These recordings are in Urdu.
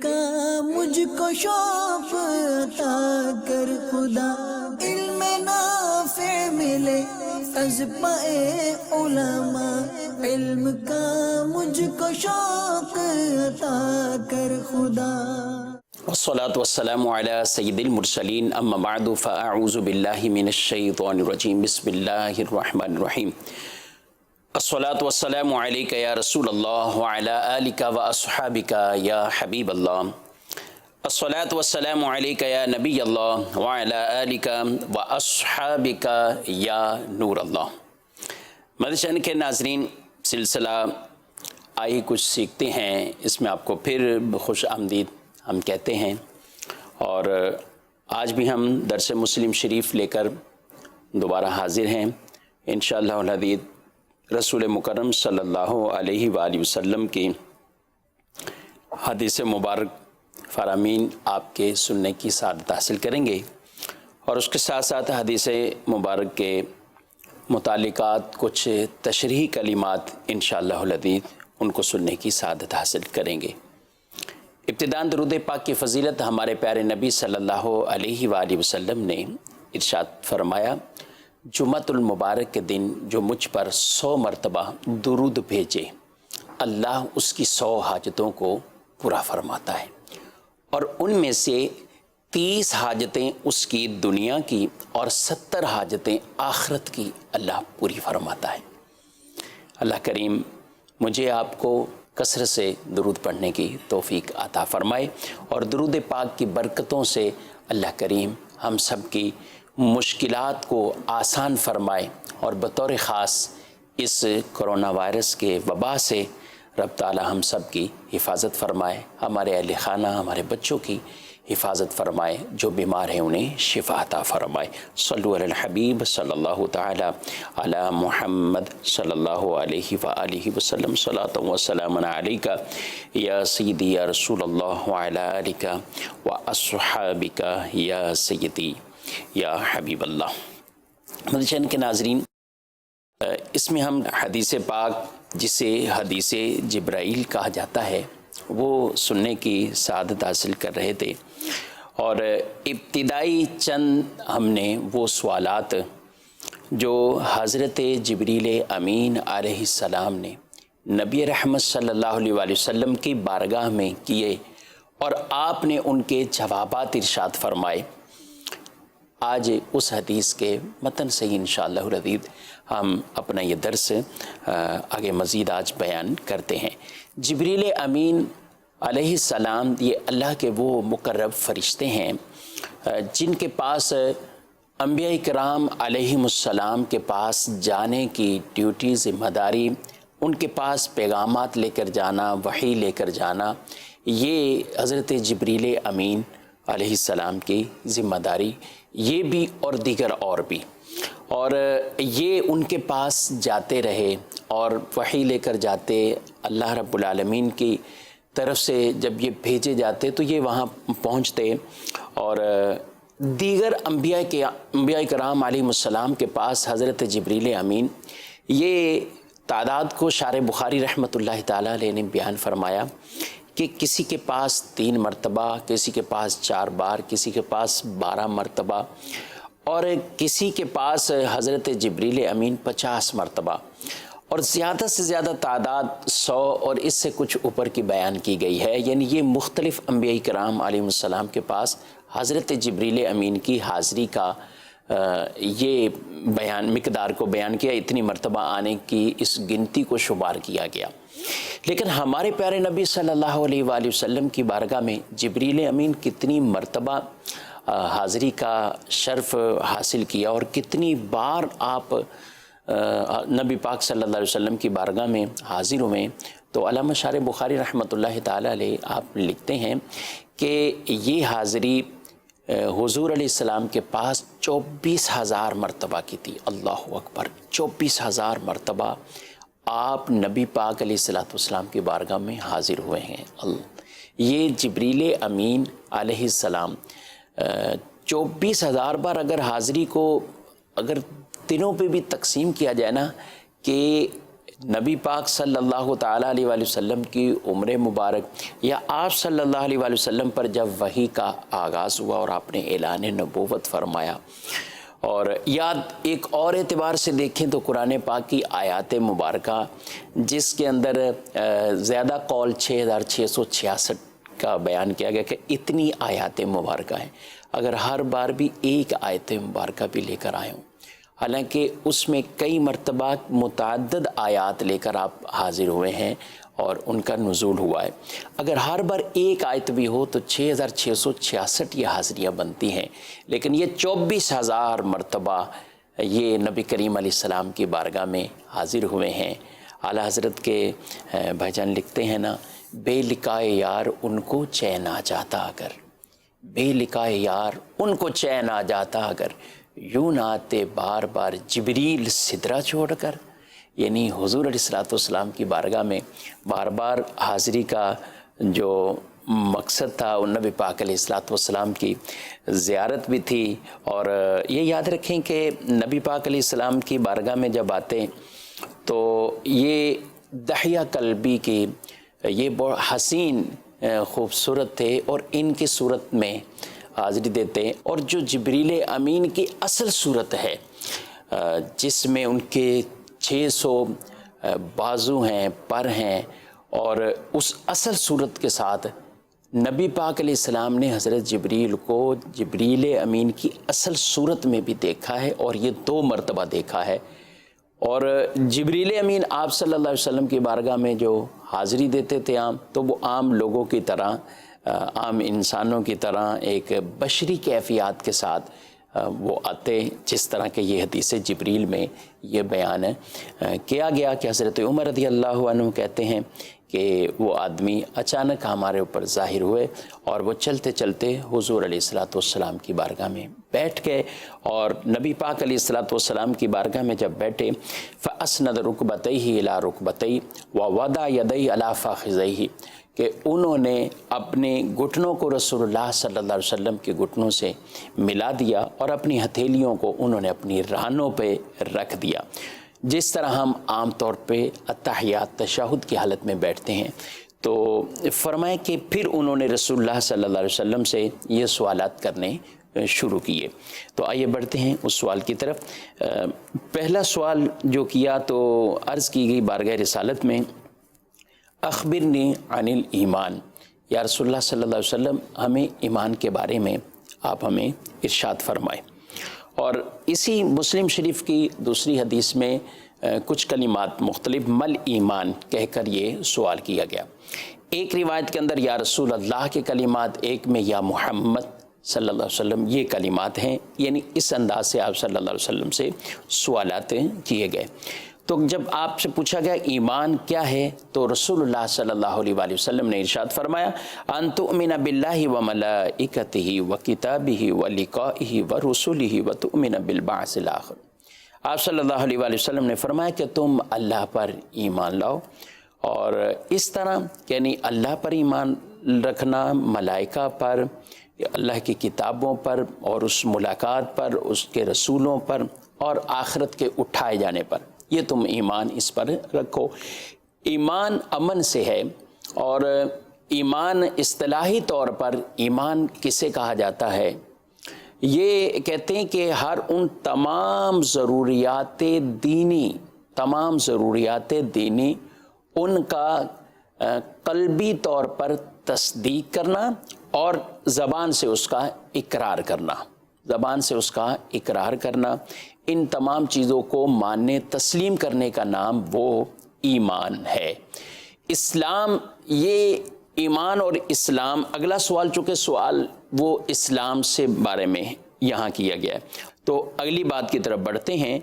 کا مجھ کو شوق عطا کر خدا، علم نافع ملے از پائے علماء، علم کا مجھ کو شوق عطا کر خدا۔ والصلاة والسلام على سید المرسلین، اما بعد فاعوذ باللہ من الشیطان الرجیم، بسم اللہ الرحمن الرحیم۔ الصلاة والسلام علیک یا رسول اللہ وعلی آلک واصحابک یا حبیب اللہ۔ الصلاة والسلام علیک یا نبی اللہ وعلی آلک واصحابک یا نور اللہ۔ مدنی کے ناظرین، سلسلہ آئیے کچھ سیکھتے ہیں، اس میں آپ کو پھر خوش آمدید ہم کہتے ہیں، اور آج بھی ہم درس مسلم شریف لے کر دوبارہ حاضر ہیں انشاءاللہ العزیز۔ رسول مکرم صلی اللہ علیہ وآلہ وسلم کی حدیث مبارک فرامین آپ کے سننے کی سعادت حاصل کریں گے، اور اس کے ساتھ ساتھ حدیث مبارک کے متعلقات کچھ تشریحی کلمات انشاءاللہ العزیز ان کو سننے کی سعادت حاصل کریں گے۔ ابتداءً درود پاک کی فضیلت ہمارے پیارے نبی صلی اللہ علیہ وآلہ وسلم نے ارشاد فرمایا، جمعۃ المبارک کے دن جو مجھ پر 100 مرتبہ درود بھیجے، اللہ اس کی 100 حاجتوں کو پورا فرماتا ہے، اور ان میں سے 30 حاجتیں اس کی دنیا کی اور 70 حاجتیں آخرت کی اللہ پوری فرماتا ہے۔ اللہ کریم مجھے آپ کو کثرت سے درود پڑھنے کی توفیق عطا فرمائے، اور درود پاک کی برکتوں سے اللہ کریم ہم سب کی مشکلات کو آسان فرمائے، اور بطور خاص اس کرونا وائرس کے وبا سے رب تعالی ہم سب کی حفاظت فرمائے، ہمارے اہل خانہ، ہمارے بچوں کی حفاظت فرمائے، جو بیمار ہیں انہیں شفا عطا فرمائے۔ صلو علی الحبیب صلی اللہ تعالی علی محمد صلی اللہ علیہ وآلہ وسلم، صلاۃ و سلام علیک یا سیدی یا رسول اللہ وعلی آلک واصحابک یا سیدی یا حبیب اللہ۔ مدنی کے ناظرین، اس میں ہم حدیث پاک جسے حدیث جبرائیل کہا جاتا ہے وہ سننے کی سعادت حاصل کر رہے تھے، اور ابتدائی چند ہم نے وہ سوالات جو حضرت جبریل امین علیہ السلام نے نبی رحمت صلی اللہ علیہ وآلہ وسلم کی بارگاہ میں کیے، اور آپ نے ان کے جوابات ارشاد فرمائے، آج اس حدیث کے متن سے ہی انشاءاللہ العزیز ہم اپنا یہ درس آگے مزید آج بیان کرتے ہیں۔ جبریل امین علیہ السلام یہ اللہ کے وہ مقرب فرشتے ہیں جن کے پاس انبیاء کرام علیہم السلام کے پاس جانے کی ڈیوٹی، ذمہ داری، ان کے پاس پیغامات لے کر جانا، وحی لے کر جانا، یہ حضرت جبریل امین علیہ السلام کی ذمہ داری، یہ بھی اور دیگر اور بھی، اور یہ ان کے پاس جاتے رہے اور وحی لے کر جاتے، اللہ رب العالمین کی طرف سے جب یہ بھیجے جاتے تو یہ وہاں پہنچتے، اور دیگر انبیاء کرام علیہ السلام کے پاس حضرت جبریل امین، یہ تعداد کو شارح بخاری رحمۃ اللہ تعالیٰ علیہ نے بیان فرمایا کہ کسی کے پاس 3 مرتبہ، کسی کے پاس 4 بار، کسی کے پاس 12 مرتبہ، اور کسی کے پاس حضرت جبریل امین 50 مرتبہ، اور زیادہ سے زیادہ تعداد 100 اور اس سے کچھ اوپر کی بیان کی گئی ہے۔ یعنی یہ مختلف انبیاء کرام علیہ السلام کے پاس حضرت جبریل امین کی حاضری کا یہ مقدار کو بیان کیا، اتنی مرتبہ آنے کی اس گنتی کو شمار کیا گیا۔ لیکن ہمارے پیارے نبی صلی اللہ علیہ وآلہ وسلم کی بارگاہ میں جبریل امین کتنی مرتبہ حاضری کا شرف حاصل کیا، اور کتنی بار آپ نبی پاک صلی اللہ علیہ وسلم کی بارگاہ میں حاضر ہوئے، تو علامہ شارح بخاری رحمۃ اللہ تعالیٰ علیہ آپ لکھتے ہیں کہ یہ حاضری حضور علیہ السلام کے پاس 24,000 مرتبہ کی تھی۔ اللہ اکبر، 24,000 مرتبہ آپ نبی پاک علیہ السلام کی بارگاہ میں حاضر ہوئے ہیں۔ یہ جبریل امین علیہ السلام 24,000 بار اگر حاضری کو اگر دنوں پہ بھی تقسیم کیا جائے نا، کہ نبی پاک صلی اللہ تعالیٰ علیہ وآلہ وسلم کی عمر مبارک یا آپ صلی اللہ علیہ وآلہ وسلم پر جب وحی کا آغاز ہوا اور آپ نے اعلان نبوت فرمایا، اور یاد ایک اور اعتبار سے دیکھیں تو قرآن پاک کی آیات مبارکہ جس کے اندر زیادہ قول 6666 کا بیان کیا گیا کہ اتنی آیات مبارکہ ہیں، اگر ہر بار بھی ایک آیت مبارکہ بھی لے کر آئے ہوں، حالانکہ اس میں کئی مرتبہ متعدد آیات لے کر آپ حاضر ہوئے ہیں اور ان کا نزول ہوا ہے، اگر ہر بار ایک آیت بھی ہو تو 6666 یہ حاضریاں بنتی ہیں، لیکن یہ 24,000 مرتبہ یہ نبی کریم علیہ السلام کی بارگاہ میں حاضر ہوئے ہیں۔ اعلیٰ حضرت کے بھائی جان لکھتے ہیں نا، بے لقائے یار ان کو چین آ جاتا اگر، بے لقائے یار ان کو چین آ جاتا اگر، یوں نہ آتے بار بار جبریل سدرہ چھوڑ کر۔ یعنی حضور علیہ السلام کی بارگاہ میں بار بار حاضری کا جو مقصد تھا، وہ نبی پاک علیہ السلام کی زیارت بھی تھی، اور یہ یاد رکھیں کہ نبی پاک علیہ السلام کی بارگاہ میں جب آتے تو یہ دحیہ قلبی کی یہ بہت حسین خوبصورت تھے، اور ان کی صورت میں حاضری دیتے ہیں، اور جو جبریل امین کی اصل صورت ہے جس میں ان کے 600 بازو ہیں، پر ہیں، اور اس اصل صورت کے ساتھ نبی پاک علیہ السلام نے حضرت جبریل کو جبریل امین کی اصل صورت میں بھی دیکھا ہے، اور یہ 2 مرتبہ دیکھا ہے۔ اور جبریل امین آپ صلی اللہ علیہ وسلم کی بارگاہ میں جو حاضری دیتے تھے عام، تو وہ عام لوگوں کی طرح، عام انسانوں کی طرح ایک بشری کیفیات کے ساتھ وہ آتے، جس طرح کہ یہ حدیث جبریل میں یہ بیان کیا گیا کہ حضرت عمر رضی اللہ عنہ کہتے ہیں کہ وہ آدمی اچانک ہمارے اوپر ظاہر ہوئے، اور وہ چلتے چلتے حضور علیہ السلام کی بارگاہ میں بیٹھ گئے، اور نبی پاک علیہ السلام کی بارگاہ میں جب بیٹھے فَأَسْنَدَ رُكْبَتَيْهِ إِلَىٰ رُكْبَتَيْهِ وَوَضَعَ يَدَيْهِ عَلَىٰ فَخِذَيْهِ، کہ انہوں نے اپنے گھٹنوں کو رسول اللہ صلی اللہ علیہ وسلم کے گھٹنوں سے ملا دیا، اور اپنی ہتھیلیوں کو انہوں نے اپنی رانوں پہ رکھ دیا، جس طرح ہم عام طور پہ اتحیات تشہد کی حالت میں بیٹھتے ہیں۔ تو فرمائے کہ پھر انہوں نے رسول اللہ صلی اللہ علیہ وسلم سے یہ سوالات کرنے شروع کیے۔ تو آئیے بڑھتے ہیں اس سوال کی طرف۔ پہلا سوال جو کیا تو عرض کی گئی بارگاہ رسالت میں، اخبرنی عن الایمان، یا رسول اللہ صلی اللہ علیہ وسلم ہمیں ایمان کے بارے میں آپ ہمیں ارشاد فرمائے۔ اور اسی مسلم شریف کی دوسری حدیث میں کچھ کلمات مختلف مل ایمان کہہ کر یہ سوال کیا گیا۔ ایک روایت کے اندر یا رسول اللہ کے کلمات، ایک میں یا محمد صلی اللہ علیہ وسلم یہ کلمات ہیں، یعنی اس انداز سے آپ صلی اللہ علیہ وسلم سے سوالات کیے گئے۔ تو جب آپ سے پوچھا گیا ایمان کیا ہے تو رسول اللہ صلی اللہ علیہ وآلہ وسلم نے ارشاد فرمایا، ان تؤمن باللہ وملائکتہ وکتابہ ولقائہ ورسلہ وتؤمن بالبعث الآخر۔ آپ صلی اللہ علیہ وآلہ وسلم نے فرمایا کہ تم اللہ پر ایمان لاؤ، اور اس طرح یعنی اللہ پر ایمان رکھنا، ملائکہ پر، اللہ کی کتابوں پر، اور اس ملاقات پر، اس کے رسولوں پر، اور آخرت کے اٹھائے جانے پر، یہ تم ایمان اس پر رکھو۔ ایمان امن سے ہے، اور ایمان اصطلاحی طور پر ایمان کسے کہا جاتا ہے؟ یہ کہتے ہیں کہ ہر ان تمام ضروریات دینی ان کا قلبی طور پر تصدیق کرنا، اور زبان سے اس کا اقرار کرنا، ان تمام چیزوں کو ماننے تسلیم کرنے کا نام وہ ایمان ہے۔ اسلام، یہ ایمان اور اسلام، اگلا سوال چونکہ سوال وہ اسلام سے بارے میں یہاں کیا گیا ہے، تو اگلی بات کی طرف بڑھتے ہیں۔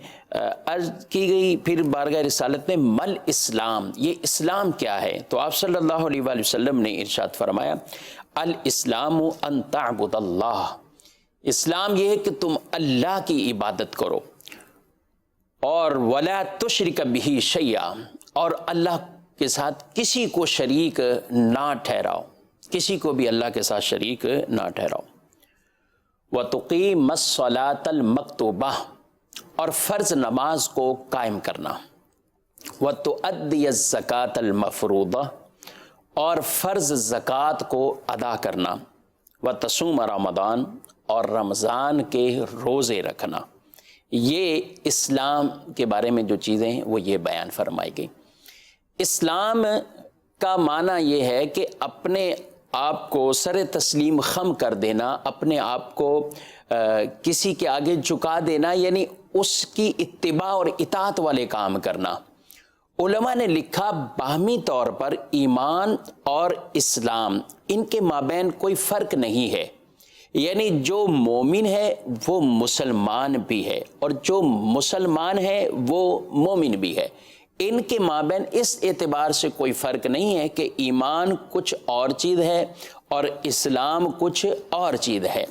عرض کی گئی پھر بارگاہ رسالت میں مل اسلام، یہ اسلام کیا ہے؟ تو آپ صلی اللہ علیہ وآلہ وسلم نے ارشاد فرمایا، الاسلام ان تعبد اللہ، اسلام یہ ہے کہ تم اللہ کی عبادت کرو، اور ولا تشرک بہ شیئا، اور اللہ کے ساتھ کسی کو شریک نہ ٹھہراؤ، کسی کو بھی اللہ کے ساتھ شریک نہ ٹھہراؤ۔ وَتُقِيمَ الصَّلَاةَ الْمَكْتُوبَةَ، اور فرض نماز کو قائم کرنا۔ وَتُؤَدِّيَ الزَّكَاةَ الْمَفْرُوضَةَ، اور فرض زکوٰۃ کو ادا کرنا، وَتَصُومَ رمضان، اور رمضان کے روزے رکھنا۔ یہ اسلام کے بارے میں جو چیزیں ہیں وہ یہ بیان فرمائی گئی۔ اسلام کا معنی یہ ہے کہ اپنے آپ کو سر تسلیم خم کر دینا، اپنے آپ کو کسی کے آگے جھکا دینا، یعنی اس کی اتباع اور اطاعت والے کام کرنا۔ علماء نے لکھا باہمی طور پر ایمان اور اسلام ان کے مابین کوئی فرق نہیں ہے، یعنی جو مومن ہے وہ مسلمان بھی ہے اور جو مسلمان ہے وہ مومن بھی ہے۔ ان کے مابین اس اعتبار سے کوئی فرق نہیں ہے کہ ایمان کچھ اور چیز ہے اور اسلام کچھ اور چیز ہے۔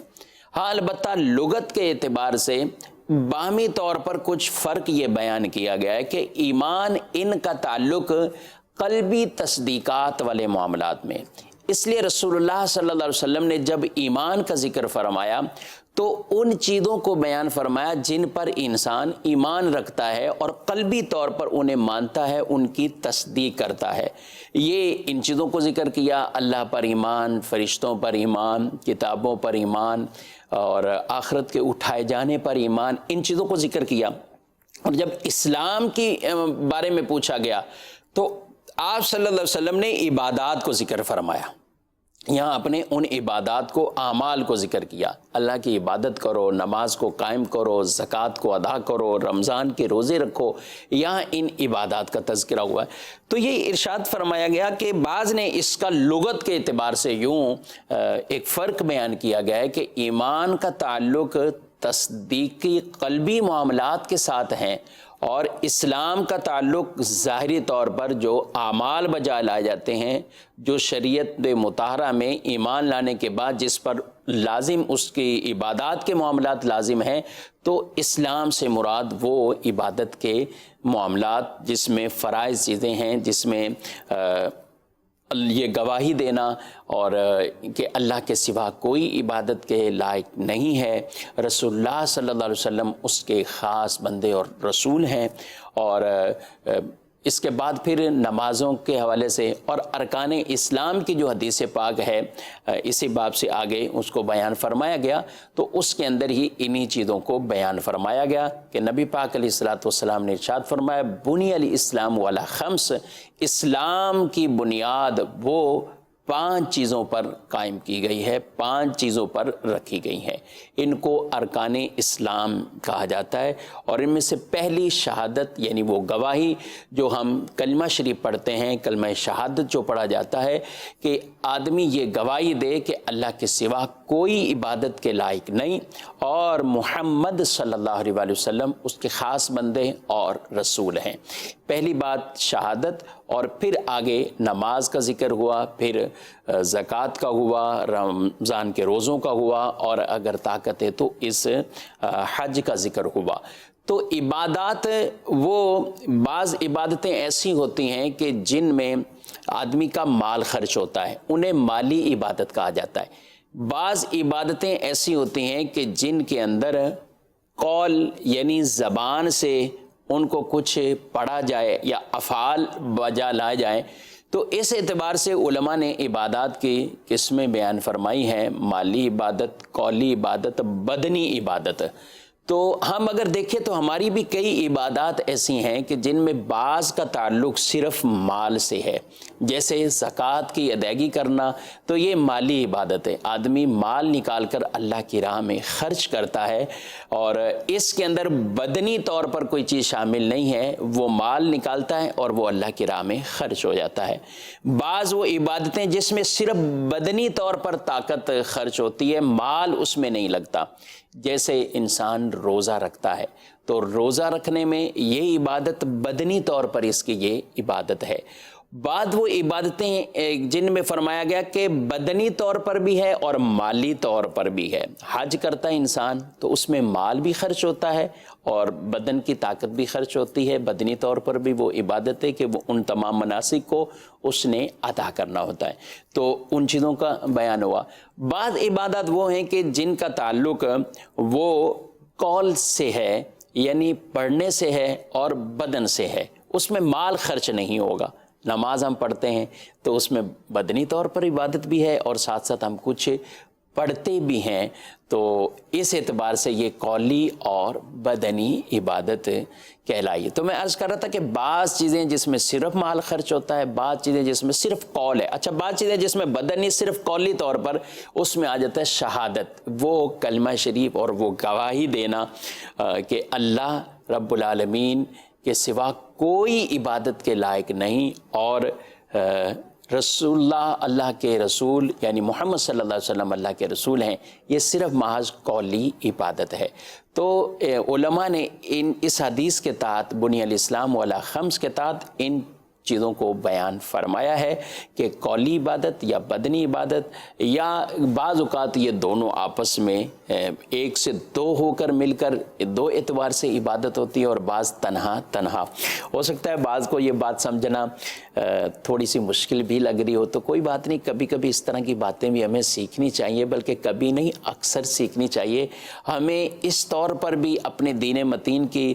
ہاں البتہ لغت کے اعتبار سے باہمی طور پر کچھ فرق یہ بیان کیا گیا ہے کہ ایمان ان کا تعلق قلبی تصدیقات والے معاملات میں، اس لیے رسول اللہ صلی اللہ علیہ وسلم نے جب ایمان کا ذکر فرمایا تو ان چیزوں کو بیان فرمایا جن پر انسان ایمان رکھتا ہے اور قلبی طور پر انہیں مانتا ہے، ان کی تصدیق کرتا ہے۔ یہ ان چیزوں کو ذکر کیا، اللہ پر ایمان، فرشتوں پر ایمان، کتابوں پر ایمان اور آخرت کے اٹھائے جانے پر ایمان، ان چیزوں کو ذکر کیا۔ اور جب اسلام کی بارے میں پوچھا گیا تو آپ صلی اللہ علیہ وسلم نے عبادات کو ذکر فرمایا، یہاں اپنے ان عبادات کو، اعمال کو ذکر کیا۔ اللہ کی عبادت کرو، نماز کو قائم کرو، زکوٰۃ کو ادا کرو، رمضان کے روزے رکھو، یہاں ان عبادات کا تذکرہ ہوا ہے۔ تو یہ ارشاد فرمایا گیا کہ بعض نے اس کا لغت کے اعتبار سے یوں ایک فرق بیان کیا گیا ہے کہ ایمان کا تعلق تصدیقی قلبی معاملات کے ساتھ ہیں اور اسلام کا تعلق ظاہری طور پر جو اعمال بجا لائے جاتے ہیں، جو شریعت مطہرہ میں ایمان لانے کے بعد جس پر لازم اس کی عبادات کے معاملات لازم ہیں، تو اسلام سے مراد وہ عبادت کے معاملات جس میں فرائض چیزیں ہیں، جس میں یہ گواہی دینا اور کہ اللہ کے سوا کوئی عبادت کے لائق نہیں ہے، رسول اللہ صلی اللہ علیہ وسلم اس کے خاص بندے اور رسول ہیں، اور اس کے بعد پھر نمازوں کے حوالے سے اور ارکان اسلام کی جو حدیث پاک ہے اسی باب سے آگے اس کو بیان فرمایا گیا، تو اس کے اندر ہی انہی چیزوں کو بیان فرمایا گیا کہ نبی پاک علیہ الصلوۃ والسلام نے ارشاد فرمایا بنی الاسلام علی خمس، اسلام کی بنیاد وہ 5 چیزوں پر قائم کی گئی ہے، 5 چیزوں پر رکھی گئی ہیں، ان کو ارکان اسلام کہا جاتا ہے۔ اور ان میں سے پہلی شہادت، یعنی وہ گواہی جو ہم کلمہ شریف پڑھتے ہیں، کلمہ شہادت جو پڑھا جاتا ہے کہ آدمی یہ گواہی دے کہ اللہ کے سوا کوئی عبادت کے لائق نہیں اور محمد صلی اللہ علیہ وسلم اس کے خاص بندے اور رسول ہیں۔ پہلی بات شہادت، اور پھر آگے نماز کا ذکر ہوا، پھر زکوٰۃ کا ہوا، رمضان کے روزوں کا ہوا، اور اگر طاقت ہے تو اس حج کا ذکر ہوا۔ تو عبادات، وہ بعض عبادتیں ایسی ہوتی ہیں کہ جن میں آدمی کا مال خرچ ہوتا ہے، انہیں مالی عبادت کہا جاتا ہے۔ بعض عبادتیں ایسی ہوتی ہیں کہ جن کے اندر قول یعنی زبان سے ان کو کچھ پڑھا جائے یا افعال بجا لائے جائیں، تو اس اعتبار سے علماء نے عبادات کی قسمیں بیان فرمائی ہیں، مالی عبادت، قولی عبادت، بدنی عبادت۔ تو ہم اگر دیکھیں تو ہماری بھی کئی عبادات ایسی ہیں کہ جن میں بعض کا تعلق صرف مال سے ہے، جیسے زکوٰۃ کی ادائیگی کرنا، تو یہ مالی عبادت ہے، آدمی مال نکال کر اللہ کی راہ میں خرچ کرتا ہے، اور اس کے اندر بدنی طور پر کوئی چیز شامل نہیں ہے، وہ مال نکالتا ہے اور وہ اللہ کی راہ میں خرچ ہو جاتا ہے۔ بعض وہ عبادتیں جس میں صرف بدنی طور پر طاقت خرچ ہوتی ہے، مال اس میں نہیں لگتا، جیسے انسان روزہ رکھتا ہے تو روزہ رکھنے میں یہ عبادت بدنی طور پر اس کی یہ عبادت ہے۔ بعد وہ عبادتیں جن میں فرمایا گیا کہ بدنی طور پر بھی ہے اور مالی طور پر بھی ہے، حج کرتا ہے انسان تو اس میں مال بھی خرچ ہوتا ہے اور بدن کی طاقت بھی خرچ ہوتی ہے، بدنی طور پر بھی وہ عبادت ہے کہ وہ ان تمام مناسک کو اس نے ادا کرنا ہوتا ہے، تو ان چیزوں کا بیان ہوا۔ بعض عبادات وہ ہیں کہ جن کا تعلق وہ قول سے ہے، یعنی پڑھنے سے ہے اور بدن سے ہے، اس میں مال خرچ نہیں ہوگا۔ نماز ہم پڑھتے ہیں تو اس میں بدنی طور پر عبادت بھی ہے اور ساتھ ساتھ ہم کچھ پڑھتے بھی ہیں، تو اس اعتبار سے یہ قولی اور بدنی عبادت کہلائی۔ تو میں عرض کر رہا تھا کہ بعض چیزیں جس میں صرف مال خرچ ہوتا ہے، بعض چیزیں جس میں صرف قول ہے، اچھا بعض چیزیں جس میں بدنی صرف قولی طور پر، اس میں آ جاتا ہے شہادت، وہ کلمہ شریف اور وہ گواہی دینا کہ اللہ رب العالمین کے سوا کوئی عبادت کے لائق نہیں، اور رسول اللہ کے رسول یعنی محمد صلی اللہ علیہ وسلم اللہ کے رسول ہیں، یہ صرف محض قولی عبادت ہے۔ تو علماء نے اس حدیث کے تحت بنی الاسلام علی خمس کے تحت ان چیزوں کو بیان فرمایا ہے کہ قولی عبادت یا بدنی عبادت، یا بعض اوقات یہ دونوں آپس میں ایک سے دو ہو کر مل کر دو اعتبار سے عبادت ہوتی ہے، اور بعض تنہا ہو سکتا ہے۔ بعض کو یہ بات سمجھنا تھوڑی سی مشکل بھی لگ رہی ہو، تو کوئی بات نہیں، کبھی کبھی اس طرح کی باتیں بھی ہمیں سیکھنی چاہیے، بلکہ کبھی نہیں اکثر سیکھنی چاہیے۔ ہمیں اس طور پر بھی اپنے دین متین کی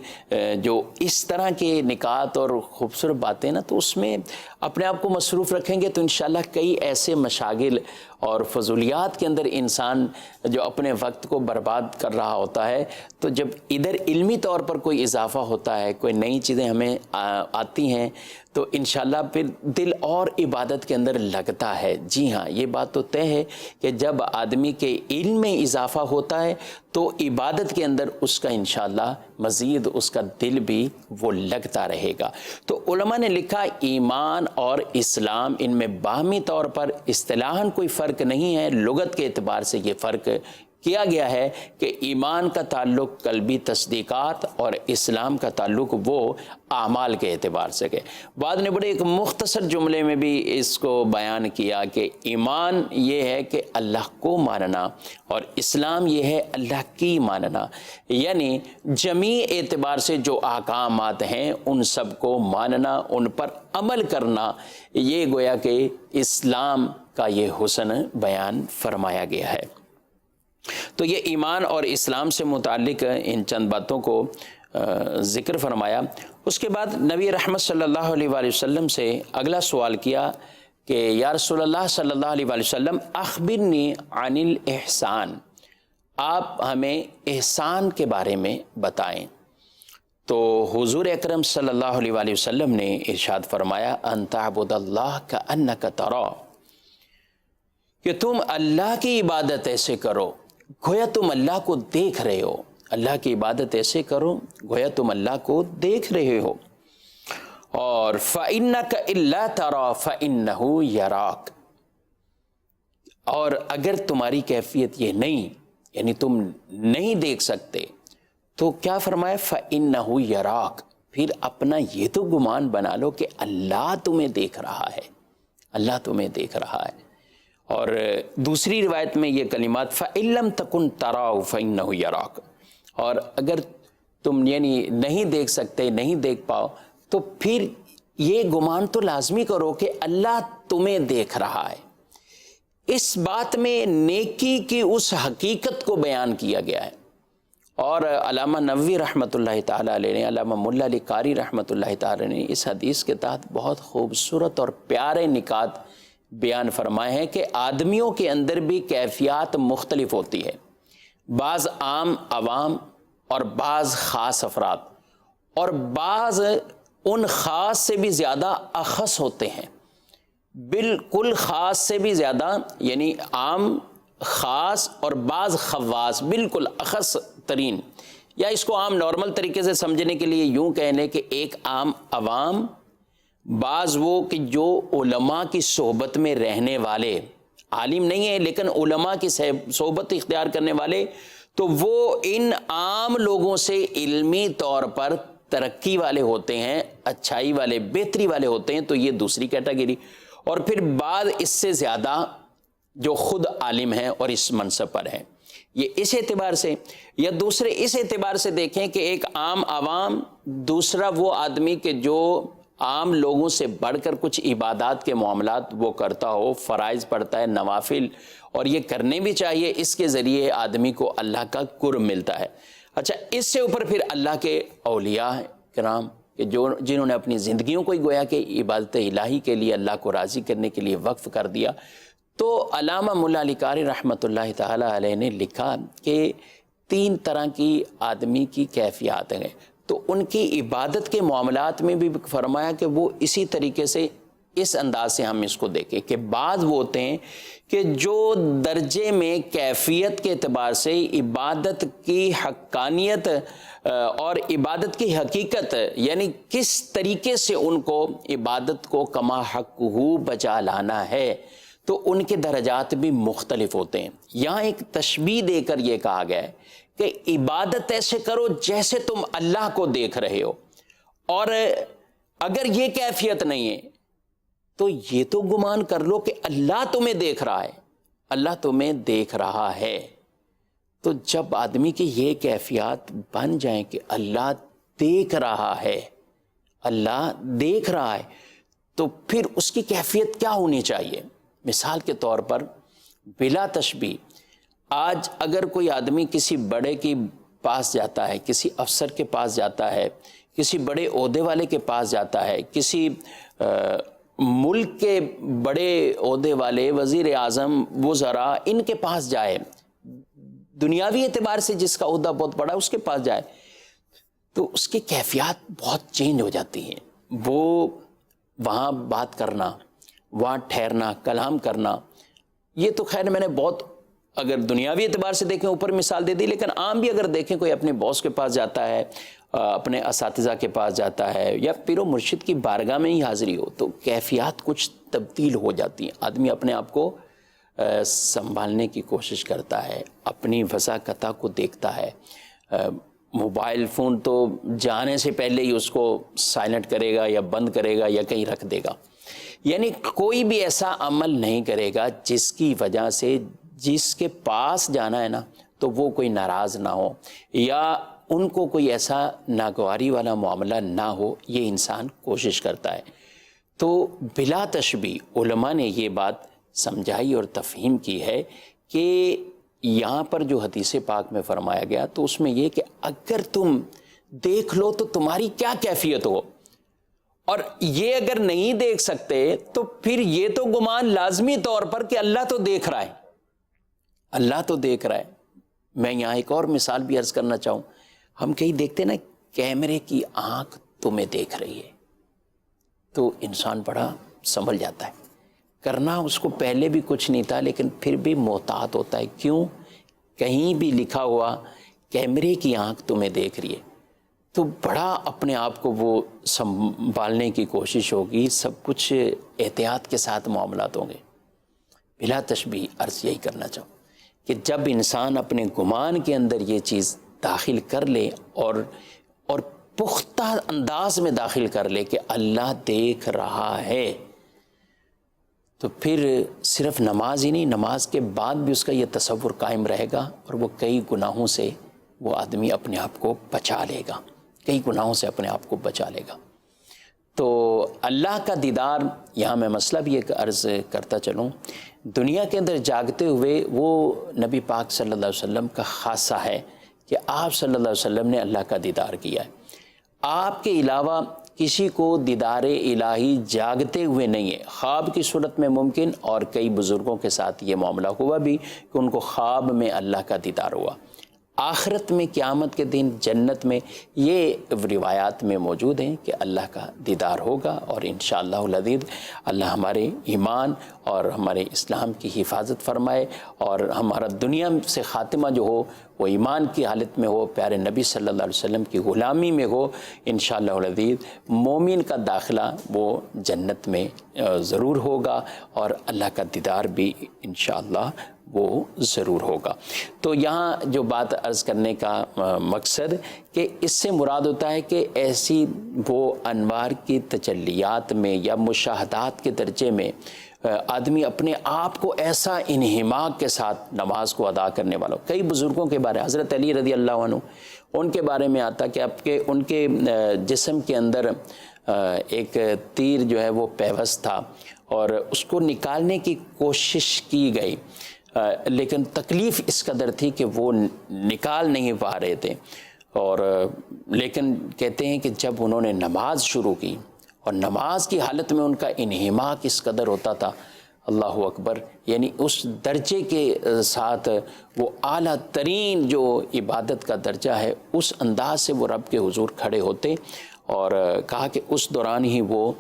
جو اس طرح کے نکات اور خوبصورت باتیں نا، تو اس میں اپنے آپ کو مصروف رکھیں گے تو انشاءاللہ کئی ایسے مشاغل اور فضولیات کے اندر انسان جو اپنے وقت کو برباد کر رہا ہوتا ہے، تو جب ادھر علمی طور پر کوئی اضافہ ہوتا ہے، کوئی نئی چیزیں ہمیں آتی ہیں، تو انشاءاللہ پھر دل اور عبادت کے اندر لگتا ہے۔ جی ہاں، یہ بات تو طے ہے کہ جب آدمی کے علم میں اضافہ ہوتا ہے تو عبادت کے اندر اس کا انشاءاللہ مزید اس کا دل بھی وہ لگتا رہے گا۔ تو علماء نے لکھا ایمان اور اسلام ان میں باہمی طور پر اصطلاحاً کوئی فرق نہیں ہے، لغت کے اعتبار سے یہ فرق کیا گیا ہے کہ ایمان کا تعلق قلبی تصدیقات اور اسلام کا تعلق وہ اعمال کے اعتبار سے ہے۔ بعد نے بڑے ایک مختصر جملے میں بھی اس کو بیان کیا کہ ایمان یہ ہے کہ اللہ کو ماننا، اور اسلام یہ ہے اللہ کی ماننا، یعنی جمیع اعتبار سے جو احکامات ہیں ان سب کو ماننا، ان پر عمل کرنا، یہ گویا کہ اسلام کا یہ حسن بیان فرمایا گیا ہے۔ تو یہ ایمان اور اسلام سے متعلق ان چند باتوں کو ذکر فرمایا۔ اس کے بعد نبی رحمت صلی اللہ علیہ وآلہ وسلم سے اگلا سوال کیا کہ یا رسول اللہ صلی اللہ علیہ وآلہ وسلم اخبرنی عن الاحسان، آپ ہمیں احسان کے بارے میں بتائیں۔ تو حضور اکرم صلی اللہ علیہ وآلہ وسلم نے ارشاد فرمایا ان تعبد اللہ کأنک تراہ، کہ تم اللہ کی عبادت ایسے کرو گویا تم اللہ کو دیکھ رہے ہو، اللہ کی عبادت ایسے کرو گویا تم اللہ کو دیکھ رہے ہو۔ اور فَإِنَّكَ إِلَّا تَرَى فَإِنَّهُ يَرَاكَ، اور اگر تمہاری کیفیت یہ نہیں، یعنی تم نہیں دیکھ سکتے، تو کیا فرمایا فَإِنَّهُ يَرَاكَ، پھر اپنا یہ تو گمان بنا لو کہ اللہ تمہیں دیکھ رہا ہے، اللہ تمہیں دیکھ رہا ہے۔ اور دوسری روایت میں یہ کلمات فَإِن لَمْ تَكُنْ تَرَاهُ فَإِنَّهُ يَرَاكَ، اور اگر تم یعنی نہیں دیکھ سکتے، نہیں دیکھ پاؤ، تو پھر یہ گمان تو لازمی کرو کہ اللہ تمہیں دیکھ رہا ہے۔ اس بات میں نیکی کی اس حقیقت کو بیان کیا گیا ہے، اور علامہ نووی رحمۃ اللہ تعالیٰ علیہ نے، علامہ ملا علی قاری رحمۃ اللہ تعالیٰ نے اس حدیث کے تحت بہت خوبصورت اور پیارے نکات بیان فرمائے ہیں کہ آدمیوں کے اندر بھی کیفیات مختلف ہوتی ہے، بعض عام عوام اور بعض خاص افراد، اور بعض ان خاص سے بھی زیادہ اخص ہوتے ہیں، بالکل خاص سے بھی زیادہ، یعنی عام خاص اور بعض خواص بالکل اخص ترین، یا اس کو عام نارمل طریقے سے سمجھنے کے لیے یوں کہہ لیں کہ ایک عام عوام، بعض وہ کہ جو علماء کی صحبت میں رہنے والے، عالم نہیں ہیں لیکن علماء کی صحبت اختیار کرنے والے، تو وہ ان عام لوگوں سے علمی طور پر ترقی والے ہوتے ہیں، اچھائی والے، بہتری والے ہوتے ہیں، تو یہ دوسری کیٹیگری۔ اور پھر بعد اس سے زیادہ جو خود عالم ہیں اور اس منصب پر ہیں، یہ اس اعتبار سے، یا دوسرے اس اعتبار سے دیکھیں کہ ایک عام عوام، دوسرا وہ آدمی کہ جو عام لوگوں سے بڑھ کر کچھ عبادات کے معاملات وہ کرتا ہو، فرائض پڑھتا ہے، نوافل، اور یہ کرنے بھی چاہیے، اس کے ذریعے آدمی کو اللہ کا قرب ملتا ہے۔ اچھا، اس سے اوپر پھر اللہ کے اولیاء کرام، کہ جنہوں نے اپنی زندگیوں کو ہی گویا کہ عبادت الہی کے لیے، اللہ کو راضی کرنے کے لیے وقف کر دیا۔ تو علامہ ملا علی قاری رحمۃ اللہ تعالیٰ علیہ نے لکھا کہ 3 طرح کی آدمی کی کیفیات ہیں، تو ان کی عبادت کے معاملات میں بھی فرمایا کہ وہ اسی طریقے سے، اس انداز سے ہم اس کو دیکھیں کہ بعض وہ ہوتے ہیں کہ جو درجے میں کیفیت کے اعتبار سے عبادت کی حقانیت اور عبادت کی حقیقت، یعنی کس طریقے سے ان کو عبادت کو کما حق ہو بچا لانا ہے، تو ان کے درجات بھی مختلف ہوتے ہیں۔ یہاں ایک تشبیہ دے کر یہ کہا گیا ہے کہ عبادت ایسے کرو جیسے تم اللہ کو دیکھ رہے ہو، اور اگر یہ کیفیت نہیں ہے تو یہ تو گمان کر لو کہ اللہ تمہیں دیکھ رہا ہے، اللہ تمہیں دیکھ رہا ہے۔ تو جب آدمی کی یہ کیفیات بن جائیں کہ اللہ دیکھ رہا ہے، اللہ دیکھ رہا ہے، تو پھر اس کی کیفیت کیا ہونی چاہیے؟ مثال کے طور پر بلا تشبیہ، آج اگر کوئی آدمی کسی بڑے کے پاس جاتا ہے، کسی افسر کے پاس جاتا ہے، کسی بڑے عہدے والے کے پاس جاتا ہے، کسی ملک کے بڑے عہدے والے، وزیر اعظم، وزراء، ان کے پاس جائے، دنیاوی اعتبار سے جس کا عہدہ بہت بڑا ہے اس کے پاس جائے، تو اس کی کیفیات بہت چینج ہو جاتی ہیں۔ وہ وہاں بات کرنا، وہاں ٹھہرنا، کلام کرنا، یہ تو خیر میں نے بہت اگر دنیاوی اعتبار سے دیکھیں اوپر مثال دے دی، لیکن عام بھی اگر دیکھیں، کوئی اپنے باس کے پاس جاتا ہے، اپنے اساتذہ کے پاس جاتا ہے، یا پیر و مرشد کی بارگاہ میں ہی حاضری ہو، تو کیفیات کچھ تبدیل ہو جاتی ہیں۔ آدمی اپنے آپ کو سنبھالنے کی کوشش کرتا ہے، اپنی وضاقتہ کو دیکھتا ہے، موبائل فون تو جانے سے پہلے ہی اس کو سائلنٹ کرے گا یا بند کرے گا یا کہیں رکھ دے گا، یعنی کوئی بھی ایسا عمل نہیں کرے گا جس کی وجہ سے جس کے پاس جانا ہے نا تو وہ کوئی ناراض نہ ہو یا ان کو کوئی ایسا ناگواری والا معاملہ نہ ہو، یہ انسان کوشش کرتا ہے۔ تو بلا تشبیہ علماء نے یہ بات سمجھائی اور تفہیم کی ہے کہ یہاں پر جو حدیث پاک میں فرمایا گیا تو اس میں یہ کہ اگر تم دیکھ لو تو تمہاری کیا کیفیت ہو، اور یہ اگر نہیں دیکھ سکتے تو پھر یہ تو گمان لازمی طور پر کہ اللہ تو دیکھ رہا ہے، اللہ تو دیکھ رہا ہے۔ میں یہاں ایک اور مثال بھی عرض کرنا چاہوں، ہم کہیں دیکھتے نا کیمرے کی آنکھ تمہیں دیکھ رہی ہے، تو انسان بڑا سنبھل جاتا ہے، کرنا اس کو پہلے بھی کچھ نہیں تھا لیکن پھر بھی محتاط ہوتا ہے۔ کیوں؟ کہیں بھی لکھا ہوا کیمرے کی آنکھ تمہیں دیکھ رہی ہے تو بڑا اپنے آپ کو وہ سنبھالنے کی کوشش ہوگی، سب کچھ احتیاط کے ساتھ معاملات ہوں گے۔ بلا تشبیہ عرض یہی کرنا چاہوں کہ جب انسان اپنے گمان کے اندر یہ چیز داخل کر لے اور پختہ انداز میں داخل کر لے کہ اللہ دیکھ رہا ہے، تو پھر صرف نماز ہی نہیں، نماز کے بعد بھی اس کا یہ تصور قائم رہے گا اور وہ کئی گناہوں سے وہ آدمی اپنے آپ کو بچا لے گا، کئی گناہوں سے اپنے آپ کو بچا لے گا۔ تو اللہ کا دیدار، یہاں میں مسئلہ بھی ایک عرض کرتا چلوں، دنیا کے اندر جاگتے ہوئے وہ نبی پاک صلی اللہ علیہ وسلم کا خاصہ ہے کہ آپ صلی اللہ علیہ وسلم نے اللہ کا دیدار کیا ہے۔ آپ کے علاوہ کسی کو دیدار الہی جاگتے ہوئے نہیں ہے، خواب کی صورت میں ممکن، اور کئی بزرگوں کے ساتھ یہ معاملہ ہوا بھی کہ ان کو خواب میں اللہ کا دیدار ہوا۔ آخرت میں قیامت کے دن جنت میں یہ روایات میں موجود ہیں کہ اللہ کا دیدار ہوگا، اور انشاءاللہ العزیز اللہ ہمارے ایمان اور ہمارے اسلام کی حفاظت فرمائے اور ہمارا دنیا سے خاتمہ جو ہو وہ ایمان کی حالت میں ہو، پیارے نبی صلی اللہ علیہ وسلم کی غلامی میں ہو۔ انشاءاللہ العزیز مومن کا داخلہ وہ جنت میں ضرور ہوگا اور اللہ کا دیدار بھی انشاءاللہ وہ ضرور ہوگا۔ تو یہاں جو بات عرض کرنے کا مقصد کہ اس سے مراد ہوتا ہے کہ ایسی وہ انوار کی تجلیات میں یا مشاہدات کے درجے میں آدمی اپنے آپ کو ایسا انہماک کے ساتھ نماز کو ادا کرنے والا ہو۔ کئی بزرگوں کے بارے، حضرت علی رضی اللہ عنہ، ان کے بارے میں آتا کہ ان کے جسم کے اندر ایک تیر جو ہے وہ پیوست تھا اور اس کو نکالنے کی کوشش کی گئی، لیکن تکلیف اس قدر تھی کہ وہ نکال نہیں پا رہے تھے، اور لیکن کہتے ہیں کہ جب انہوں نے نماز شروع کی اور نماز کی حالت میں ان کا انہماک اس قدر ہوتا تھا، اللہ اکبر، یعنی اس درجے کے ساتھ وہ اعلیٰ ترین جو عبادت کا درجہ ہے اس انداز سے وہ رب کے حضور کھڑے ہوتے، اور کہا کہ اس دوران ہی وہ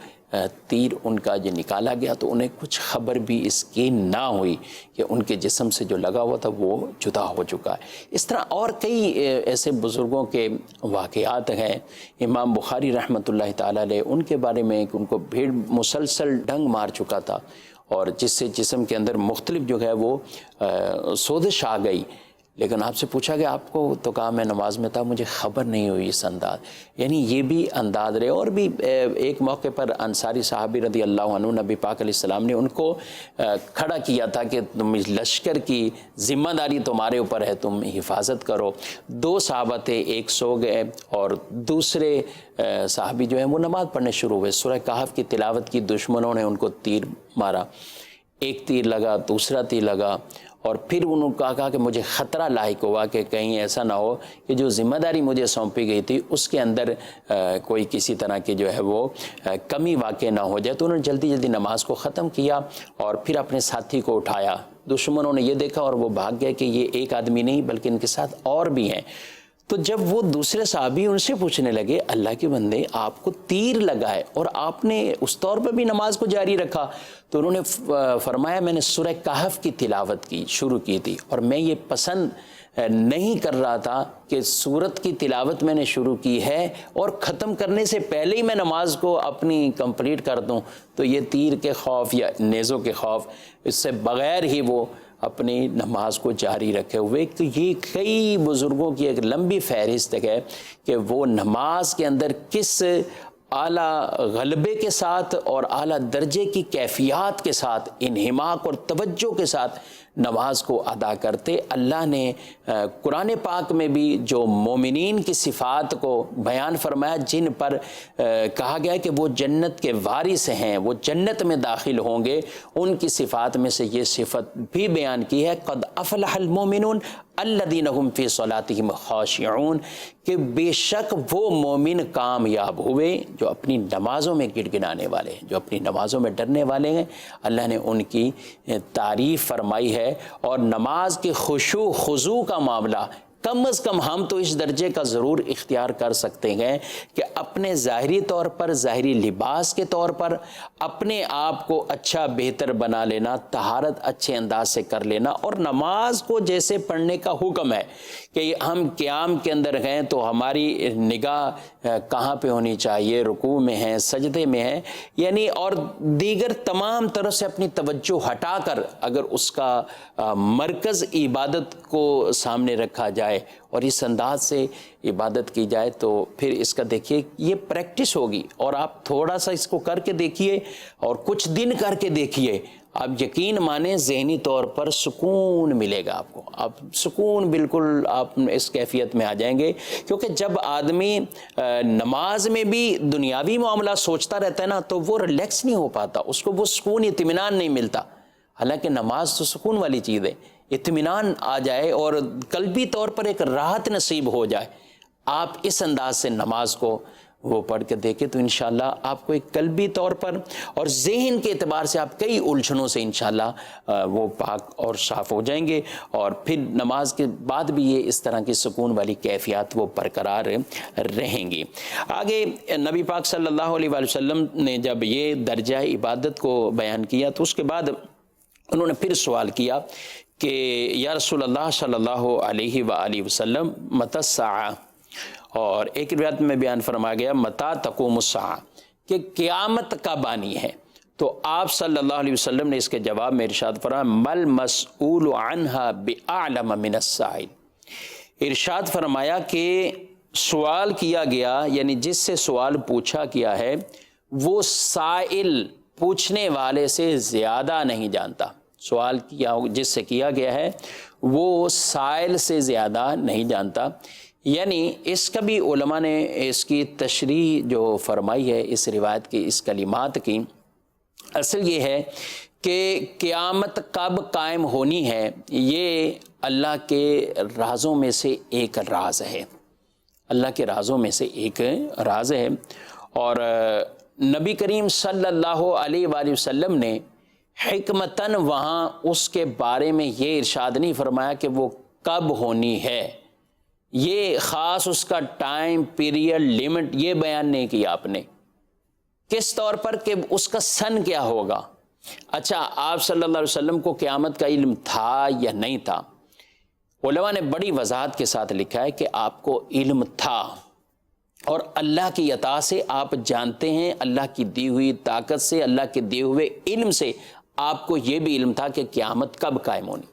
تیر ان کا جو نکالا گیا تو انہیں کچھ خبر بھی اس کی نہ ہوئی کہ ان کے جسم سے جو لگا ہوا تھا وہ جدا ہو چکا ہے۔ اس طرح اور کئی ایسے بزرگوں کے واقعات ہیں۔ امام بخاری رحمۃ اللہ تعالیٰ علیہ، ان کے بارے میں کہ ان کو بھیڑ مسلسل ڈنگ مار چکا تھا اور جس سے جسم کے اندر مختلف جو ہے وہ سوزش آ گئی، لیکن آپ سے پوچھا کہ آپ کو تو کہا میں نماز میں تھا، مجھے خبر نہیں ہوئی اس انداز، یعنی یہ بھی انداز رہے۔ اور بھی ایک موقع پر انصاری صحابی رضی اللہ عنہ، نبی پاک علیہ السلام نے ان کو کھڑا کیا تھا کہ تم لشکر کی ذمہ داری تمہارے اوپر ہے، تم حفاظت کرو۔ 2 صحابہ تھے، ایک سو گئے اور دوسرے صحابی جو ہیں وہ نماز پڑھنے شروع ہوئے، سورہ کہف کی تلاوت کی، دشمنوں نے ان کو تیر مارا، ایک تیر لگا، دوسرا تیر لگا، اور پھر انہوں نے کہا کہ مجھے خطرہ لاحق ہوا کہ کہیں ایسا نہ ہو کہ جو ذمہ داری مجھے سونپی گئی تھی اس کے اندر کوئی کسی طرح کی جو ہے وہ کمی واقع نہ ہو جائے۔ تو انہوں نے جلدی جلدی نماز کو ختم کیا اور پھر اپنے ساتھی کو اٹھایا۔ دشمنوں نے یہ دیکھا اور وہ بھاگ گئے کہ یہ ایک آدمی نہیں بلکہ ان کے ساتھ اور بھی ہیں۔ تو جب وہ دوسرے صحابی ان سے پوچھنے لگے، اللہ کے بندے آپ کو تیر لگا ہے اور آپ نے اس طور پر بھی نماز کو جاری رکھا، تو انہوں نے فرمایا میں نے سورہ کہف کی تلاوت کی شروع کی تھی اور میں یہ پسند نہیں کر رہا تھا کہ سورت کی تلاوت میں نے شروع کی ہے اور ختم کرنے سے پہلے ہی میں نماز کو اپنی کمپلیٹ کر دوں، تو یہ تیر کے خوف یا نیزوں کے خوف اس سے بغیر ہی وہ اپنی نماز کو جاری رکھے ہوئے۔ تو یہ کئی بزرگوں کی ایک لمبی فہرست ہے کہ وہ نماز کے اندر کس اعلیٰ غلبے کے ساتھ اور اعلیٰ درجے کی کیفیات کے ساتھ، انہماک اور توجہ کے ساتھ نماز کو ادا کرتے۔ اللہ نے قرآن پاک میں بھی جو مومنین کی صفات کو بیان فرمایا، جن پر کہا گیا کہ وہ جنت کے وارث ہیں، وہ جنت میں داخل ہوں گے، ان کی صفات میں سے یہ صفت بھی بیان کی ہے، قد افلح المومنون الذین هم فی صلاتہم خاشعون، کہ بے شک وہ مومن کامیاب ہوئے جو اپنی نمازوں میں گڑگڑانے والے ہیں، جو اپنی نمازوں میں ڈرنے والے ہیں۔ اللہ نے ان کی تعریف فرمائی ہے۔ اور نماز کے خشوع خضوع کا معاملہ کم از کم ہم تو اس درجے کا ضرور اختیار کر سکتے ہیں کہ اپنے ظاہری طور پر، ظاہری لباس کے طور پر اپنے آپ کو اچھا بہتر بنا لینا، طہارت اچھے انداز سے کر لینا، اور نماز کو جیسے پڑھنے کا حکم ہے کہ ہم قیام کے اندر ہیں تو ہماری نگاہ کہاں پہ ہونی چاہیے، رکوع میں ہیں، سجدے میں ہیں، یعنی اور دیگر تمام طرف سے اپنی توجہ ہٹا کر اگر اس کا مرکز عبادت کو سامنے رکھا جائے اور اس انداز سے عبادت کی جائے تو پھر اس کا دیکھیے یہ پریکٹس ہوگی، اور آپ تھوڑا سا اس کو کر کے دیکھیے اور کچھ دن کر کے دیکھیے، آپ یقین مانیں ذہنی طور پر سکون ملے گا آپ کو، آپ سکون بالکل آپ اس کیفیت میں آ جائیں گے۔ کیونکہ جب آدمی نماز میں بھی دنیاوی معاملہ سوچتا رہتا ہے نا تو وہ ریلیکس نہیں ہو پاتا، اس کو وہ سکون اطمینان نہیں ملتا، حالانکہ نماز تو سکون والی چیز ہے، اطمینان آ جائے اور قلبی طور پر ایک راحت نصیب ہو جائے۔ آپ اس انداز سے نماز کو وہ پڑھ کے دیکھیں تو انشاءاللہ آپ کو ایک قلبی طور پر اور ذہن کے اعتبار سے آپ کئی الجھنوں سے انشاءاللہ وہ پاک اور صاف ہو جائیں گے، اور پھر نماز کے بعد بھی یہ اس طرح کی سکون والی کیفیات وہ برقرار رہیں گی۔ آگے نبی پاک صلی اللہ علیہ وآلہ وسلم نے جب یہ درجہ عبادت کو بیان کیا تو اس کے بعد انہوں نے پھر سوال کیا کہ یا رسول اللہ صلی اللہ علیہ وآلہ وسلم متی الساعہ، اور ایک روایت میں بیان فرمایا گیا متی تقوم الساعہ، کہ قیامت کب آنی ہے۔ تو آپ صلی اللہ علیہ وسلم نے اس کے جواب میں ارشاد فرمایا مل مسئول عنہا بأعلم من السائل، ارشاد فرمایا کہ سوال کیا گیا، یعنی جس سے سوال پوچھا گیا ہے وہ سائل پوچھنے والے سے زیادہ نہیں جانتا، سوال کیا جس سے کیا گیا ہے وہ سائل سے زیادہ نہیں جانتا۔ یعنی اس کا بھی علماء نے اس کی تشریح جو فرمائی ہے اس روایت کی، اس کلمات کی، اصل یہ ہے کہ قیامت کب قائم ہونی ہے یہ اللہ کے رازوں میں سے ایک راز ہے، اللہ کے رازوں میں سے ایک راز ہے۔ اور نبی کریم صلی اللہ علیہ وآلہ وسلم نے حکمتاً وہاں اس کے بارے میں یہ ارشاد نہیں فرمایا کہ وہ کب ہونی ہے، یہ خاص اس کا ٹائم پیریڈ لیمٹ یہ بیان نہیں کیا آپ نے، کس طور پر کہ اس کا سن کیا ہوگا۔ اچھا، آپ صلی اللہ علیہ وسلم کو قیامت کا علم تھا یا نہیں تھا؟ علماء نے بڑی وضاحت کے ساتھ لکھا ہے کہ آپ کو علم تھا، اور اللہ کی عطا سے آپ جانتے ہیں، اللہ کی دی ہوئی طاقت سے، اللہ کے دیے ہوئے علم سے آپ کو یہ بھی علم تھا کہ قیامت کب قائم ہونی،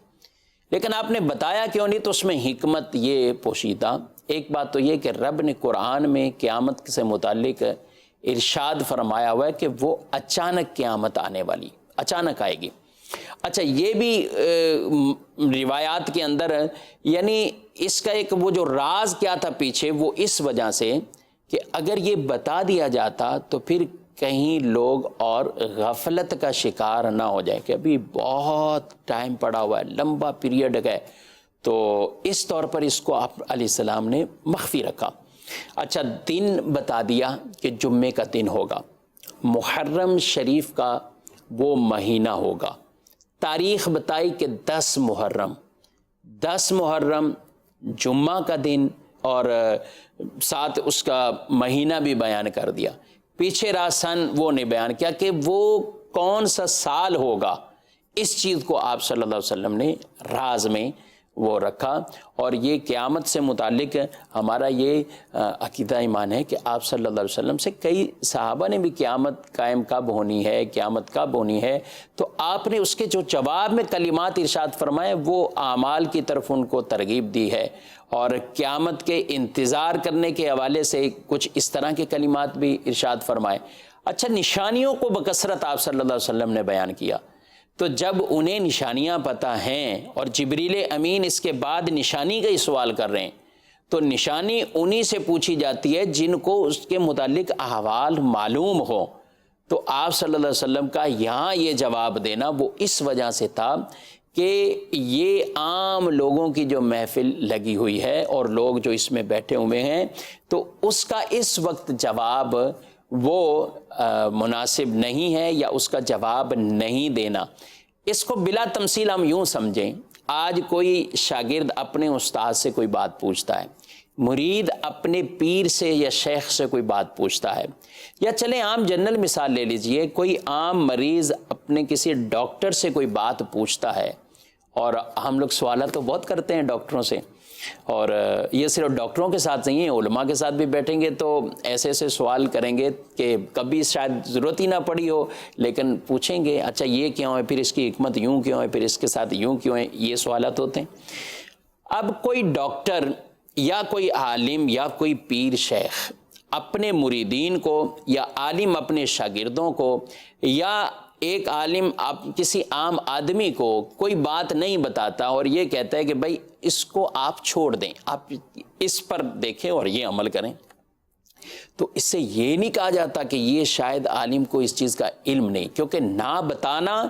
لیکن آپ نے بتایا کیوں نہیں؟ تو اس میں حکمت یہ پوشیدہ، ایک بات تو یہ کہ رب نے قرآن میں قیامت سے متعلق ارشاد فرمایا ہوا ہے کہ وہ اچانک قیامت آنے والی، اچانک آئے گی۔ اچھا، یہ بھی روایات کے اندر یعنی اس کا ایک وہ جو راز کیا تھا پیچھے، وہ اس وجہ سے کہ اگر یہ بتا دیا جاتا تو پھر کہیں لوگ اور غفلت کا شکار نہ ہو جائے کہ ابھی بہت ٹائم پڑا ہوا ہے، لمبا پیریڈ ہے، تو اس طور پر اس کو آپ علیہ السلام نے مخفی رکھا۔ اچھا، دن بتا دیا کہ جمعے کا دن ہوگا، محرم شریف کا وہ مہینہ ہوگا، تاریخ بتائی کہ 10 محرم جمعہ کا دن، اور ساتھ اس کا مہینہ بھی بیان کر دیا۔ پیچھے رہا سن وہ نہیں بیان کیا کہ وہ کون سا سال ہوگا، اس چیز کو آپ صلی اللہ علیہ وسلم نے راز میں وہ رکھا۔ اور یہ قیامت سے متعلق ہمارا یہ عقیدہ ایمان ہے کہ آپ صلی اللہ علیہ وسلم سے کئی صحابہ نے بھی قیامت قائم کب ہونی ہے، قیامت کب ہونی ہے، تو آپ نے اس کے جو جواب میں کلمات ارشاد فرمائے وہ اعمال کی طرف ان کو ترغیب دی ہے، اور قیامت کے انتظار کرنے کے حوالے سے کچھ اس طرح کے کلمات بھی ارشاد فرمائے۔ اچھا، نشانیوں کو بکثرت آپ صلی اللہ علیہ وسلم نے بیان کیا، تو جب انہیں نشانیاں پتہ ہیں اور جبریل امین اس کے بعد نشانی کا ہی سوال کر رہے ہیں، تو نشانی انہی سے پوچھی جاتی ہے جن کو اس کے متعلق احوال معلوم ہو۔ تو آپ صلی اللہ علیہ وسلم کا یہاں یہ جواب دینا وہ اس وجہ سے تھا کہ یہ عام لوگوں کی جو محفل لگی ہوئی ہے اور لوگ جو اس میں بیٹھے ہوئے ہیں، تو اس کا اس وقت جواب وہ مناسب نہیں ہے، یا اس کا جواب نہیں دینا۔ اس کو بلا تمثیل ہم یوں سمجھیں، آج کوئی شاگرد اپنے استاد سے کوئی بات پوچھتا ہے، مرید اپنے پیر سے یا شیخ سے کوئی بات پوچھتا ہے، یا چلیں عام جنرل مثال لے لیجئے، کوئی عام مریض اپنے کسی ڈاکٹر سے کوئی بات پوچھتا ہے، اور ہم لوگ سوالات تو بہت کرتے ہیں ڈاکٹروں سے، اور یہ صرف ڈاکٹروں کے ساتھ نہیں ہے، علماء کے ساتھ بھی بیٹھیں گے تو ایسے ایسے سوال کریں گے کہ کبھی شاید ضرورت ہی نہ پڑی ہو، لیکن پوچھیں گے اچھا یہ کیوں ہے، پھر اس کی حکمت یوں کیوں ہے، پھر اس کے ساتھ یوں کیوں ہے، یہ سوالات ہوتے ہیں۔ اب کوئی ڈاکٹر یا کوئی عالم یا کوئی پیر شیخ اپنے مریدین کو، یا عالم اپنے شاگردوں کو، یا ایک عالم کسی عام آدمی کو کوئی بات نہیں بتاتا اور یہ کہتا ہے کہ بھائی اس کو آپ چھوڑ دیں، آپ اس پر دیکھیں اور یہ عمل کریں، تو اس سے یہ نہیں کہا جاتا کہ یہ شاید عالم کو اس چیز کا علم نہیں، کیونکہ نہ بتانا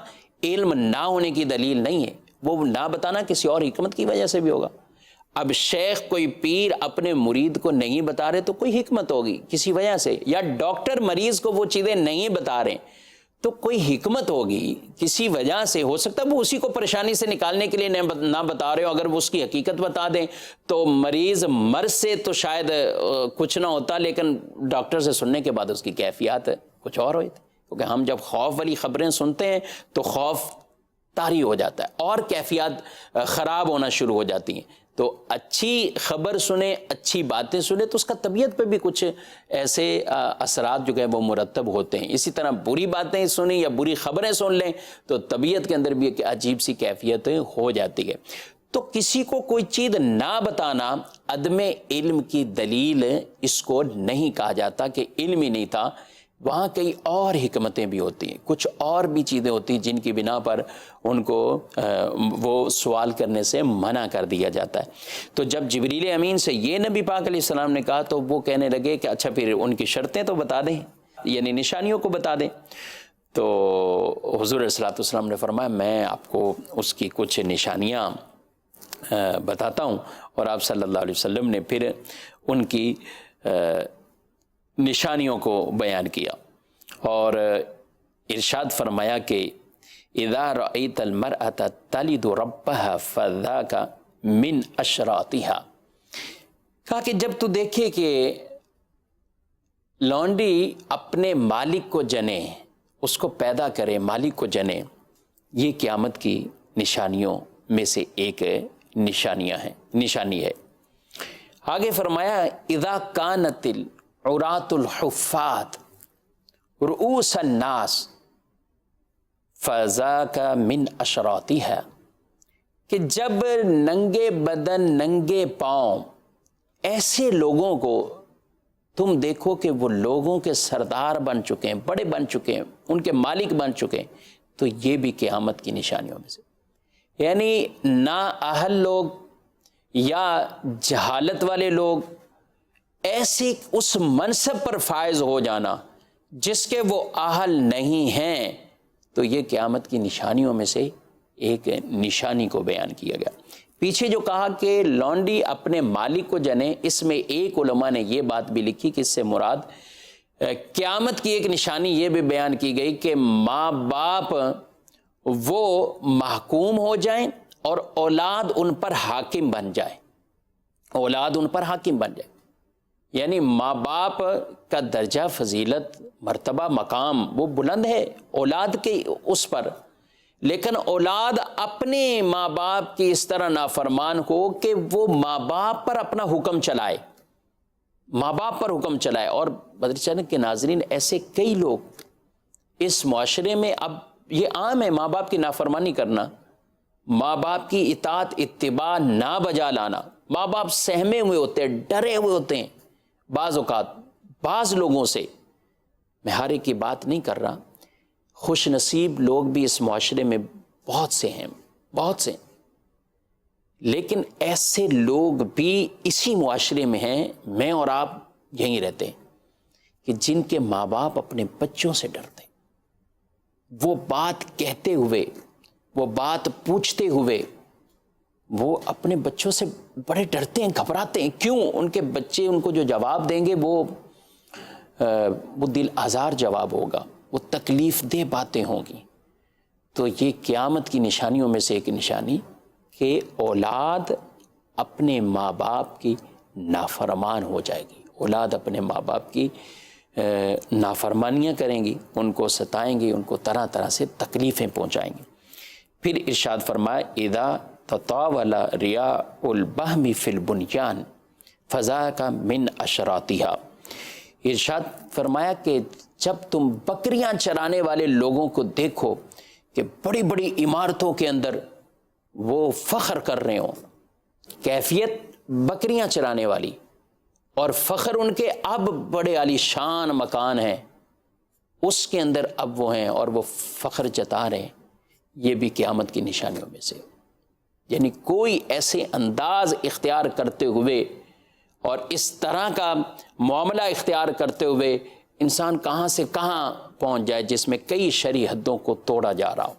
علم نہ ہونے کی دلیل نہیں ہے، وہ نہ بتانا کسی اور حکمت کی وجہ سے بھی ہوگا۔ اب شیخ کوئی پیر اپنے مرید کو نہیں بتا رہے تو کوئی حکمت ہوگی کسی وجہ سے، یا ڈاکٹر مریض کو وہ چیزیں نہیں بتا رہے تو کوئی حکمت ہوگی کسی وجہ سے، ہو سکتا ہے وہ اسی کو پریشانی سے نکالنے کے لیے نہ بتا رہے ہو، اگر وہ اس کی حقیقت بتا دیں تو مریض مرض سے تو شاید کچھ نہ ہوتا، لیکن ڈاکٹر سے سننے کے بعد اس کی کیفیات کچھ اور ہوئی تھی، کیونکہ ہم جب خوف والی خبریں سنتے ہیں تو خوف طاری ہو جاتا ہے اور کیفیات خراب ہونا شروع ہو جاتی ہیں۔ تو اچھی خبر سنیں، اچھی باتیں سنیں تو اس کا طبیعت پہ بھی کچھ ایسے اثرات جو کہ وہ مرتب ہوتے ہیں۔ اسی طرح بری باتیں سنیں یا بری خبریں سن لیں تو طبیعت کے اندر بھی ایک عجیب سی کیفیت ہو جاتی ہے۔ تو کسی کو کوئی چیز نہ بتانا عدم علم کی دلیل اس کو نہیں کہا جاتا کہ علم ہی نہیں تھا، وہاں کئی اور حکمتیں بھی ہوتی ہیں، کچھ اور بھی چیزیں ہوتی ہیں جن کی بنا پر ان کو وہ سوال کرنے سے منع کر دیا جاتا ہے۔ تو جب جبریل امین سے یہ نبی پاک علیہ السلام نے کہا تو وہ کہنے لگے کہ اچھا پھر ان کی شرطیں تو بتا دیں، یعنی نشانیوں کو بتا دیں۔ تو حضور علیہ الصلوۃ والسلام نے فرمایا میں آپ کو اس کی کچھ نشانیاں بتاتا ہوں، اور آپ صلی اللہ علیہ وسلم نے پھر ان کی نشانیوں کو بیان کیا اور ارشاد فرمایا کہ اذا رأیت المرأة تلد ربها فذاک من اشراطها، کہا کہ جب تو دیکھے کہ لونڈی اپنے مالک کو جنے، اس کو پیدا کرے، مالک کو جنے، یہ قیامت کی نشانیوں میں سے ایک نشانی ہے۔ آگے فرمایا اذا کانت العراۃ الحفاۃ رؤوس الناس فذاک من اشراطها، کہ جب ننگے بدن ننگے پاؤں ایسے لوگوں کو تم دیکھو کہ وہ لوگوں کے سردار بن چکے ہیں، بڑے بن چکے ہیں، ان کے مالک بن چکے ہیں، تو یہ بھی قیامت کی نشانیوں میں سے، یعنی نااہل لوگ یا جہالت والے لوگ ایسے اس منصب پر فائز ہو جانا جس کے وہ اہل نہیں ہیں، تو یہ قیامت کی نشانیوں میں سے ایک نشانی کو بیان کیا گیا۔ پیچھے جو کہا کہ لونڈی اپنے مالک کو جنے، اس میں ایک علماء نے یہ بات بھی لکھی کہ اس سے مراد قیامت کی ایک نشانی یہ بھی بیان کی گئی کہ ماں باپ وہ محکوم ہو جائیں اور اولاد ان پر حاکم بن جائے، اولاد ان پر حاکم بن جائے، یعنی ماں باپ کا درجہ، فضیلت، مرتبہ، مقام وہ بلند ہے اولاد کے اس پر، لیکن اولاد اپنے ماں باپ کی اس طرح نافرمان ہو کہ وہ ماں باپ پر اپنا حکم چلائے، ماں باپ پر حکم چلائے۔ اور بدر چینل کے ناظرین، ایسے کئی لوگ اس معاشرے میں، اب یہ عام ہے ماں باپ کی نافرمانی کرنا، ماں باپ کی اطاعت اتباع نہ بجا لانا، ماں باپ سہمے ہوئے ہوتے ہیں، ڈرے ہوئے ہوتے ہیں بعض اوقات بعض لوگوں سے، میں ہر ایک کی بات نہیں کر رہا، خوش نصیب لوگ بھی اس معاشرے میں بہت سے ہیں، بہت سے، لیکن ایسے لوگ بھی اسی معاشرے میں ہیں، میں اور آپ یہیں رہتے ہیں، کہ جن کے ماں باپ اپنے بچوں سے ڈرتے ہیں، وہ بات کہتے ہوئے، وہ بات پوچھتے ہوئے وہ اپنے بچوں سے بڑے ڈرتے ہیں، گھبراتے ہیں۔ کیوں؟ ان کے بچے ان کو جو جواب دیں گے وہ دل آزار جواب ہوگا، وہ تکلیف دہ باتیں ہوں گی۔ تو یہ قیامت کی نشانیوں میں سے ایک نشانی کہ اولاد اپنے ماں باپ کی نافرمان ہو جائے گی، اولاد اپنے ماں باپ کی نافرمانیاں کریں گی، ان کو ستائیں گی، ان کو طرح طرح سے تکلیفیں پہنچائیں گی۔ پھر ارشاد فرمایا اذا تطاول ریاء البہم فی البنیان فذاک من اشراطها، ارشاد فرمایا کہ جب تم بکریاں چرانے والے لوگوں کو دیکھو کہ بڑی بڑی عمارتوں کے اندر وہ فخر کر رہے ہوں، کیفیت بکریاں چرانے والی، اور فخر ان کے اب بڑے عالی شان مکان ہیں، اس کے اندر اب وہ ہیں اور وہ فخر جتا رہے ہیں، یہ بھی قیامت کی نشانیوں میں سے، یعنی کوئی ایسے انداز اختیار کرتے ہوئے اور اس طرح کا معاملہ اختیار کرتے ہوئے انسان کہاں سے کہاں پہنچ جائے جس میں کئی شرعی حدوں کو توڑا جا رہا ہو،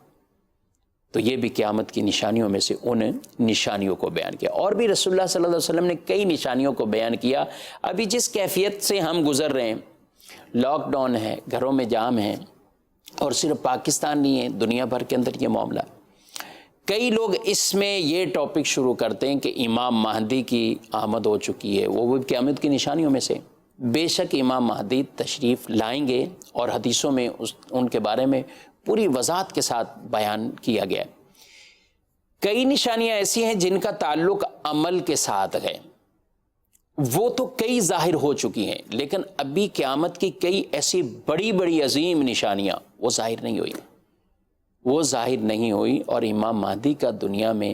تو یہ بھی قیامت کی نشانیوں میں سے ان نشانیوں کو بیان کیا۔ اور بھی رسول اللہ صلی اللہ علیہ وسلم نے کئی نشانیوں کو بیان کیا۔ ابھی جس کیفیت سے ہم گزر رہے ہیں، لاک ڈاؤن ہے، گھروں میں جام ہیں، اور صرف پاکستان نہیں ہے، دنیا بھر کے اندر یہ معاملہ ہے۔ کئی لوگ اس میں یہ ٹاپک شروع کرتے ہیں کہ امام مہدی کی آمد ہو چکی ہے، وہ بھی قیامت کی نشانیوں میں سے۔ بے شک امام مہدی تشریف لائیں گے، اور حدیثوں میں ان کے بارے میں پوری وضاحت کے ساتھ بیان کیا گیا ہے۔ کئی نشانیاں ایسی ہیں جن کا تعلق عمل کے ساتھ ہے، وہ تو کئی ظاہر ہو چکی ہیں، لیکن ابھی قیامت کی کئی ایسی بڑی بڑی عظیم نشانیاں وہ ظاہر نہیں ہوئی، وہ ظاہر نہیں ہوئی۔ اور امام مہدی کا دنیا میں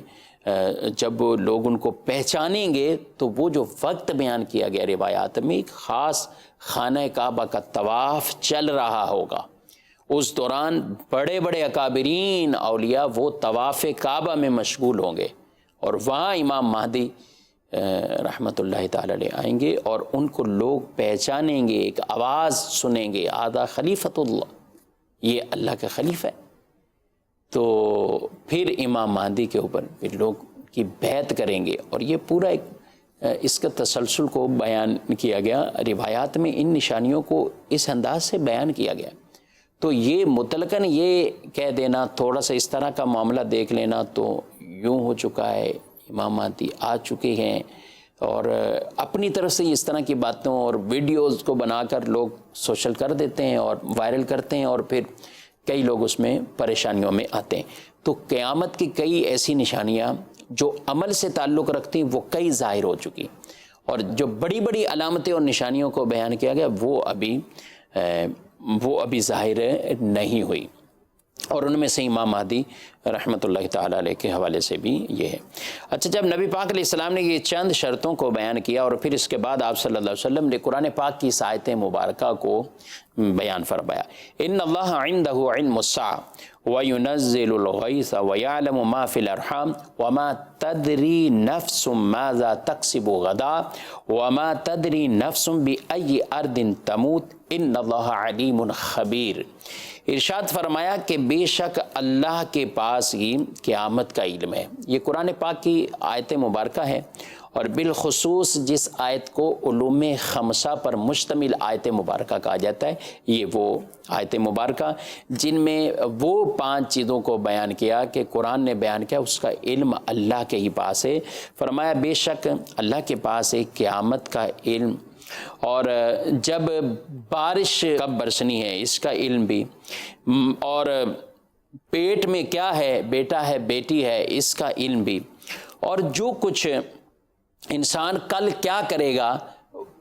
جب لوگ ان کو پہچانیں گے تو وہ جو وقت بیان کیا گیا روایات میں، ایک خاص خانہ کعبہ کا طواف چل رہا ہوگا، اس دوران بڑے بڑے اکابرین اولیاء وہ طواف کعبہ میں مشغول ہوں گے، اور وہاں امام مہدی رحمۃ اللہ تعالی علیہ آئیں گے، اور ان کو لوگ پہچانیں گے، ایک آواز سنیں گے، آدھا خلیفۃ اللہ، یہ اللہ کا خلیفہ ہے۔ تو پھر امام مہدی کے اوپر پھر لوگ کی بیعت کریں گے، اور یہ پورا ایک اس کا تسلسل کو بیان کیا گیا، روایات میں ان نشانیوں کو اس انداز سے بیان کیا گیا۔ تو یہ مطلقاً یہ کہہ دینا، تھوڑا سا اس طرح کا معاملہ دیکھ لینا تو یوں ہو چکا ہے، امام مہدی آ چکے ہیں، اور اپنی طرف سے اس طرح کی باتوں اور ویڈیوز کو بنا کر لوگ سوشل کر دیتے ہیں اور وائرل کرتے ہیں، اور پھر کئی لوگ اس میں پریشانیوں میں آتے ہیں۔ تو قیامت کی کئی ایسی نشانیاں جو عمل سے تعلق رکھتی ہیں وہ کئی ظاہر ہو چکی، اور جو بڑی بڑی علامتیں اور نشانیوں کو بیان کیا گیا وہ ابھی ظاہر نہیں ہوئی، اور ان میں سے امام مہدی رحمۃ اللہ تعالیٰ علیہ کے حوالے سے بھی یہ ہے۔ اچھا، جب نبی پاک علیہ السلام نے یہ چند شرطوں کو بیان کیا، اور پھر اس کے بعد آپ صلی اللہ علیہ وسلم نے قرآن پاک کی آیت مبارکہ کو بیان فرمایا، ان اللہ عندہ علم الساعۃ وینزل الغیث ویعلم ما فی الارحام وما تدری نفس ماذا تکسب غدا وما تدری نفس بأی ارض تموت ان اللہ علیم خبیر۔ ارشاد فرمایا کہ بے شک اللہ کے پاس ہی قیامت کا علم ہے۔ یہ قرآن پاک کی آیت مبارکہ ہے، اور بالخصوص جس آیت کو علوم خمسہ پر مشتمل آیت مبارکہ کہا جاتا ہے، یہ وہ آیت مبارکہ جن میں وہ 5 چیزوں کو بیان کیا کہ قرآن نے بیان کیا اس کا علم اللہ کے ہی پاس ہے۔ فرمایا بے شک اللہ کے پاس ہے قیامت کا علم، اور جب بارش کب برسنی ہے اس کا علم بھی، اور پیٹ میں کیا ہے، بیٹا ہے بیٹی ہے، اس کا علم بھی، اور جو کچھ انسان کل کیا کرے گا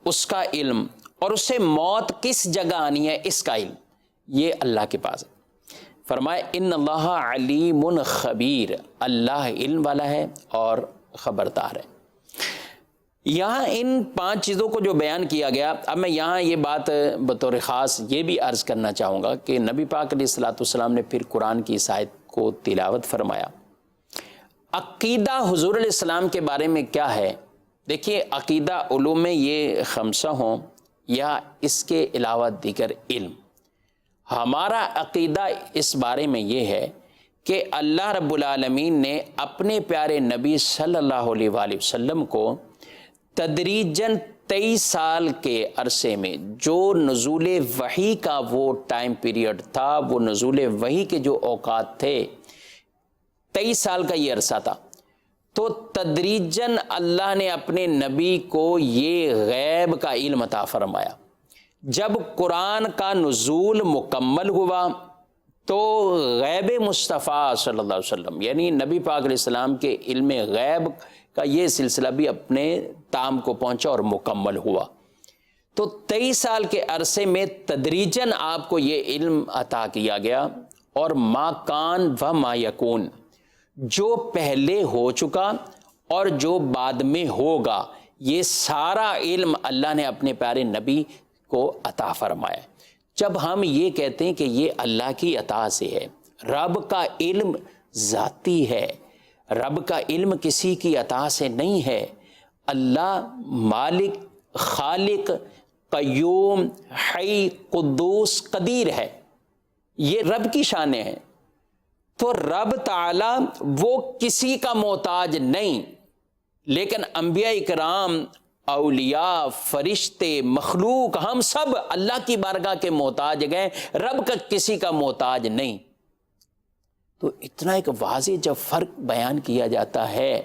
اس کا علم، اور اسے موت کس جگہ آنی ہے اس کا علم، یہ اللہ کے پاس ہے۔ فرمائے ان اللہ علیم خبیر، اللہ علم والا ہے اور خبردار ہے۔ یہاں ان 5 چیزوں کو جو بیان کیا گیا، اب میں یہاں یہ بات بطور خاص یہ بھی عرض کرنا چاہوں گا کہ نبی پاک علیہ الصلوۃ والسلام نے پھر قرآن کی اس آیت کو تلاوت فرمایا۔ عقیدہ حضور علیہ السلام کے بارے میں کیا ہے؟ دیکھیے، عقیدہ علوم میں یہ خمسہ ہوں یا اس کے علاوہ دیگر علم، ہمارا عقیدہ اس بارے میں یہ ہے کہ اللہ رب العالمین نے اپنے پیارے نبی صلی اللہ علیہ وآلہ وسلم کو تدریجاً 23 سال کے عرصے میں جو نزول وحی کا وہ ٹائم پیریڈ تھا، وہ نزول وحی کے جو اوقات تھے، 23 سال کا یہ عرصہ تھا، تو تدریجاً اللہ نے اپنے نبی کو یہ غیب کا علم عطا فرمایا۔ جب قرآن کا نزول مکمل ہوا تو غیب مصطفیٰ صلی اللہ علیہ وسلم یعنی نبی پاک علیہ السلام کے علم غیب کا یہ سلسلہ بھی اپنے تام کو پہنچا اور مکمل ہوا۔ تو 23 سال کے عرصے میں تدریجاً آپ کو یہ علم عطا کیا گیا، اور ما کان و ما یکون، جو پہلے ہو چکا اور جو بعد میں ہوگا، یہ سارا علم اللہ نے اپنے پیارے نبی کو عطا فرمایا۔ جب ہم یہ کہتے ہیں کہ یہ اللہ کی عطا سے ہے، رب کا علم ذاتی ہے، رب کا علم کسی کی عطا سے نہیں ہے۔ اللہ مالک، خالق، قیوم، حی، قدوس، قدیر ہے، یہ رب کی شانیں ہیں۔ تو رب تعالی وہ کسی کا محتاج نہیں، لیکن انبیاء اکرام، اولیاء، فرشتے، مخلوق، ہم سب اللہ کی بارگاہ کے محتاج گئے، رب کا کسی کا محتاج نہیں۔ تو اتنا ایک واضح جب فرق بیان کیا جاتا ہے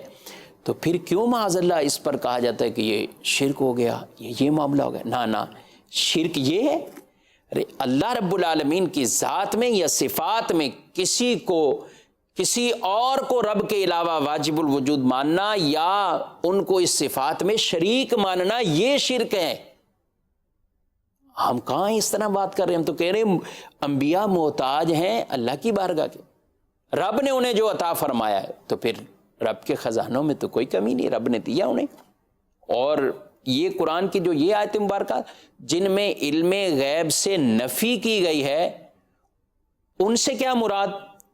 تو پھر کیوں معاذ اللہ اس پر کہا جاتا ہے کہ یہ شرک ہو گیا، یہ معاملہ ہو گیا؟ نہ، شرک یہ ہے، ارے اللہ رب العالمین کی ذات میں یا صفات میں کسی اور کو رب کے علاوہ واجب الوجود ماننا یا ان کو اس صفات میں شریک ماننا، یہ شرک ہے۔ ہم کہاں اس طرح بات کر رہے ہیں؟ ہم تو کہہ رہے ہیں انبیاء محتاج ہیں اللہ کی بارگاہ کے، رب نے انہیں جو عطا فرمایا ہے، تو پھر رب کے خزانوں میں تو کوئی کمی نہیں، رب نے دیا انہیں۔ اور یہ قرآن کی جو یہ آیت مبارکہ جن میں علم غیب سے نفی کی گئی ہے، ان سے کیا مراد؟